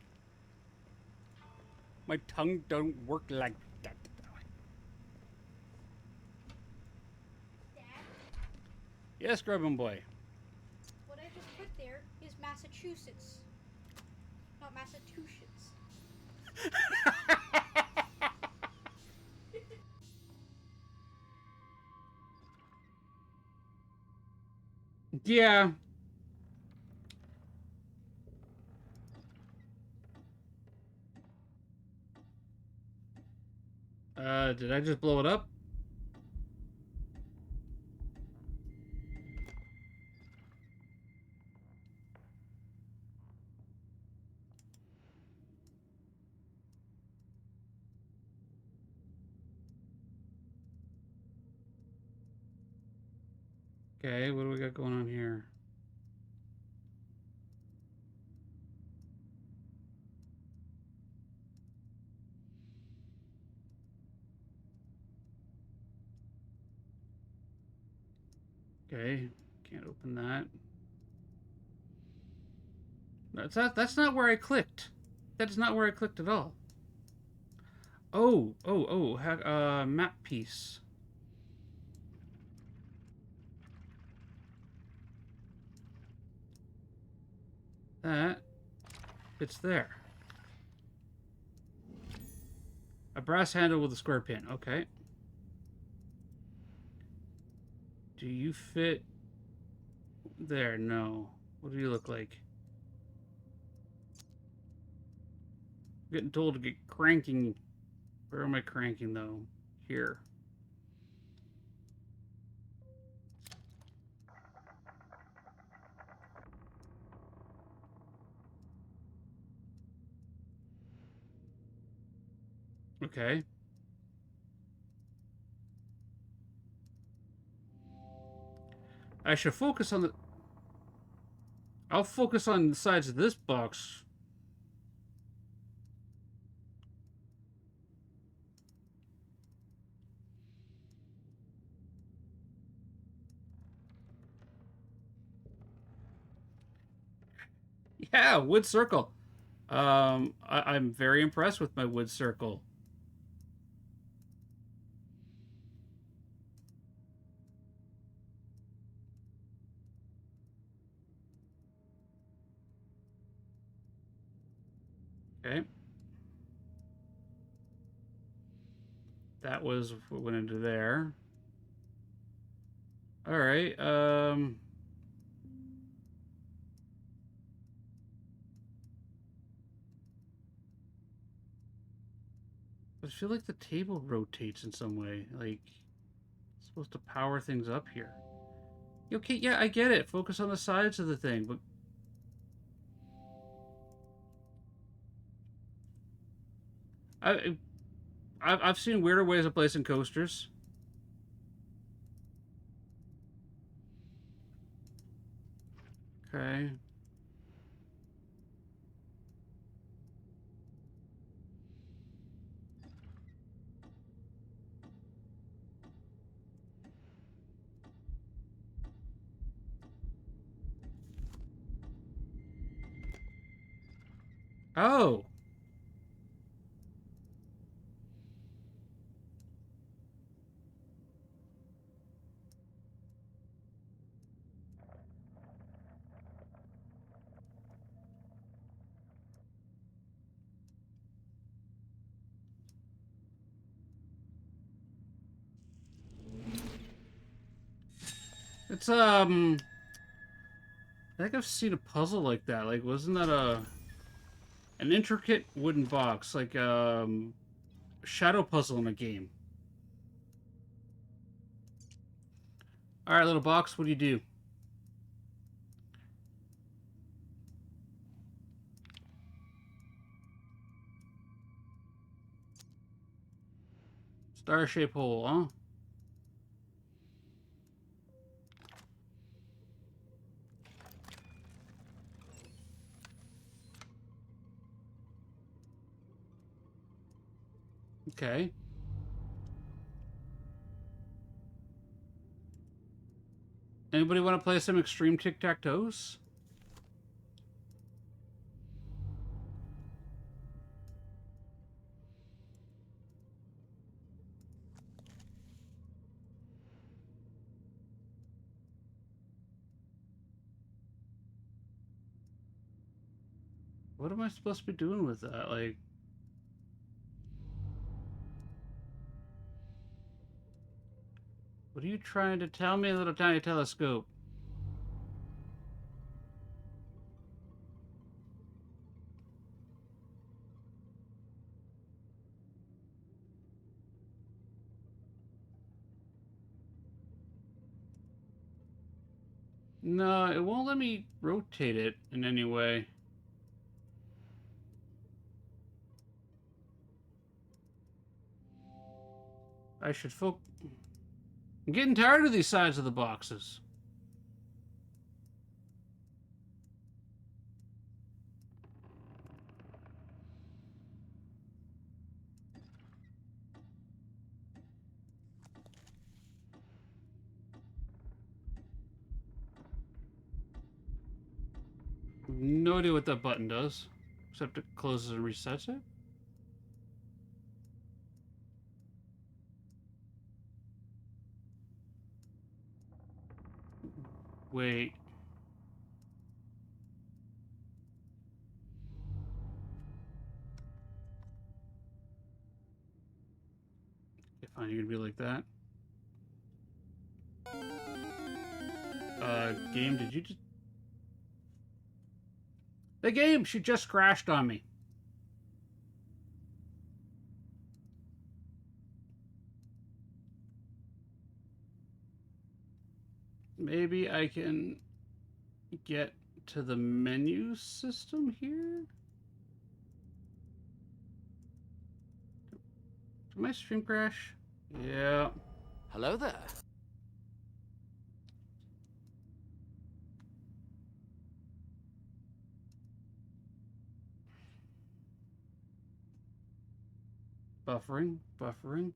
My tongue don't work like that. Dad, Yes, Grubbin Boy. what I just put there is Massachusetts, not Massachusetts. Yeah. Did I just blow it up? Okay, what do we got going on here? Okay, can't open that. That's not where I clicked. That's not where I clicked at all. Map piece. That, it's there. A brass handle with a square pin. Okay. Do you fit there? No. What do you look like? I'm getting told to get cranking. Where am I cranking though? Here. Okay. I should focus on the... I'll focus on the sides of this box. Yeah, wood circle. I'm very impressed with my wood circle. Okay. That was what went into there. All right. I feel like the table rotates in some way. Like, it's supposed to power things up here. Okay, yeah, I get it. Focus on the sides of the thing, but... I've seen weirder ways of placing coasters. Okay. Oh! It's, I think I've seen a puzzle like that. Like, wasn't that an intricate wooden box? Like, shadow puzzle in a game. Alright, little box, what do you do? Star-shaped hole, huh? Okay. Anybody want to play some extreme tic-tac-toes? What am I supposed to be doing with that? Like... What are you trying to tell me, little tiny telescope? No, it won't let me rotate it in any way. I should focus... I'm getting tired of these sides of the boxes. No idea what that button does, except it closes and resets it. Wait. Okay, fine, you're gonna be like that. Game, did you just... The game, she just crashed on me. Maybe I can get to the menu system here? Did my stream crash? Yeah. Hello there. Buffering, buffering.